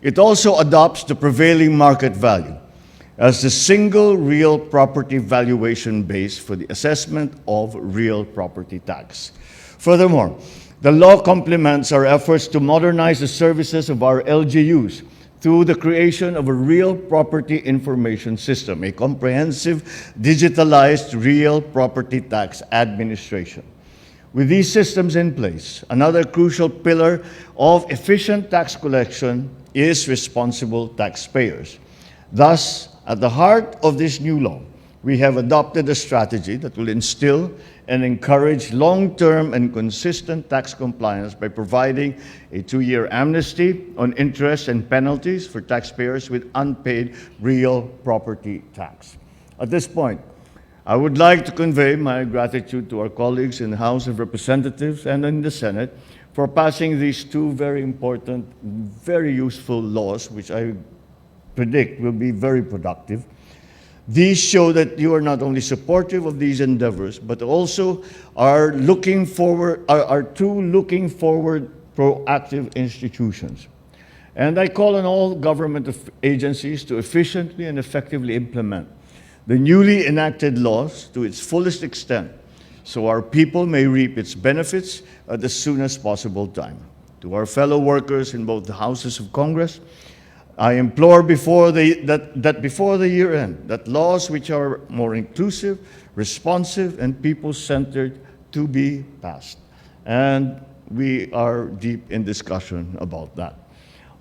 Speaker 3: It also adopts the prevailing market value as the single real property valuation base for the assessment of real property tax. Furthermore, the law complements our efforts to modernize the services of our LGUs through the creation of a real property information system, a comprehensive digitalized real property tax administration. With these systems in place, another crucial pillar of efficient tax collection is responsible taxpayers. Thus, at the heart of this new law, we have adopted a strategy that will instill and encourage long-term and consistent tax compliance by providing a 2-year amnesty on interest and penalties for taxpayers with unpaid real property tax. At this point, I would like to convey my gratitude to our colleagues in the House of Representatives and in the Senate for passing these two very important, very useful laws, which I predict will be very productive. These show that you are not only supportive of these endeavors, but also are two looking forward proactive institutions. And I call on all government agencies to efficiently and effectively implement the newly enacted laws to its fullest extent, so our people may reap its benefits at the soonest possible time. To our fellow workers in both the houses of Congress, I implore before the year end, that laws which are more inclusive, responsive, and people-centered to be passed. And we are deep in discussion about that.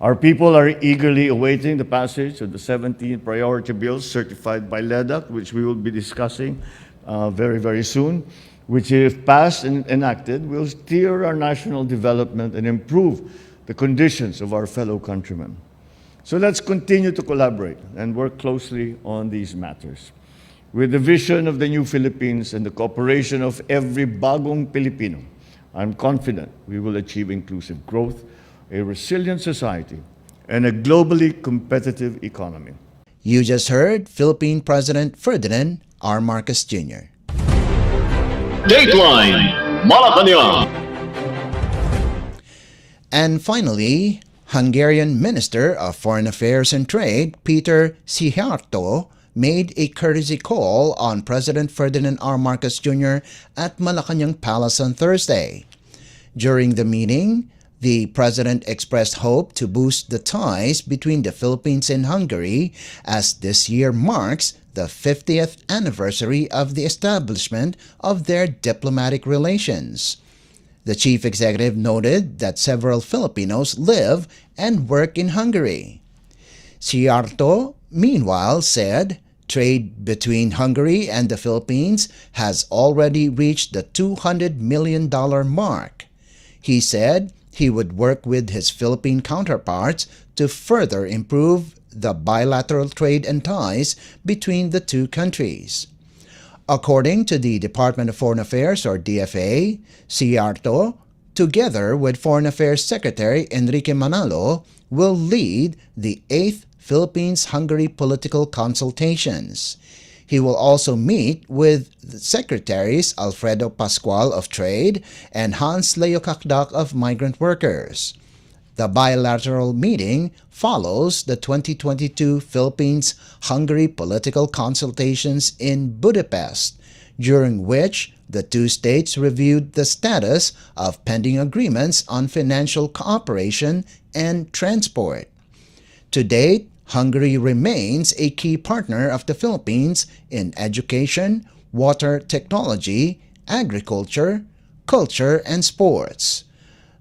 Speaker 3: Our people are eagerly awaiting the passage of the 17 priority bills certified by LEDAC, which we will be discussing very, very soon, which, if passed and enacted, will steer our national development and improve the conditions of our fellow countrymen. So let's continue to collaborate and work closely on these matters. With the vision of the new Philippines and the cooperation of every bagong Pilipino, I'm confident we will achieve inclusive growth, a resilient society, and a globally competitive economy.
Speaker 2: You just heard Philippine President Ferdinand R. Marcos Jr.
Speaker 1: Dateline Malacañang.
Speaker 2: And finally, Hungarian Minister of Foreign Affairs and Trade, Peter Szijjártó, made a courtesy call on President Ferdinand R. Marcos Jr. at Malacañang Palace on Thursday. During the meeting, the president expressed hope to boost the ties between the Philippines and Hungary as this year marks the 50th anniversary of the establishment of their diplomatic relations. The chief executive noted that several Filipinos live and work in Hungary. Siarto, meanwhile, said trade between Hungary and the Philippines has already reached the $200 million mark. He said he would work with his Philippine counterparts to further improve the bilateral trade and ties between the two countries. According to the Department of Foreign Affairs or DFA, Siarto, together with Foreign Affairs Secretary Enrique Manalo, will lead the 8th Philippines-Hungary political consultations. He will also meet with Secretaries Alfredo Pascual of Trade and Hans Leo Kakdak of Migrant Workers. The bilateral meeting follows the 2022 Philippines-Hungary political consultations in Budapest, during which the two states reviewed the status of pending agreements on financial cooperation and transport. To date, Hungary remains a key partner of the Philippines in education, water technology, agriculture, culture, and sports.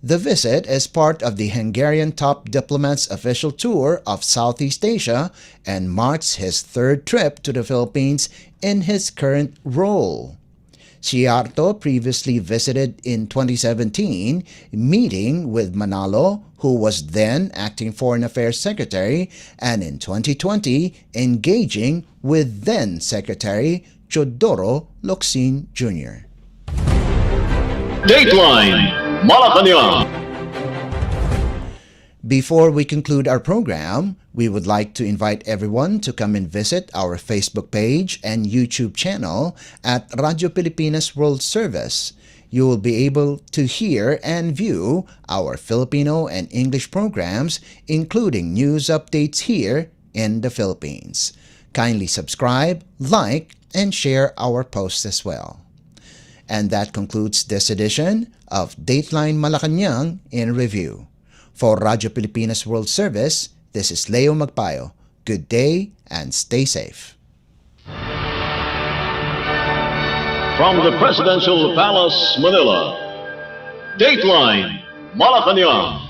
Speaker 2: The visit is part of the Hungarian top diplomat's official tour of Southeast Asia and marks his third trip to the Philippines in his current role. Siarto previously visited in 2017, meeting with Manalo, who was then acting Foreign Affairs Secretary, and in 2020, engaging with then Secretary Chodoro Locsin Jr.
Speaker 1: Dateline Malacañang.
Speaker 2: Before we conclude our program, we would like to invite everyone to come and visit our Facebook page and YouTube channel at Radio Pilipinas World Service. You will be able to hear and view our Filipino and English programs, including news updates here in the Philippines. Kindly subscribe, like, and share our posts as well. And that concludes this edition of Dateline Malacañang in Review. For Radio Pilipinas World Service, this is Leo Magpayo. Good day and stay safe.
Speaker 1: From the Presidential Palace, Manila, Dateline Malacañang.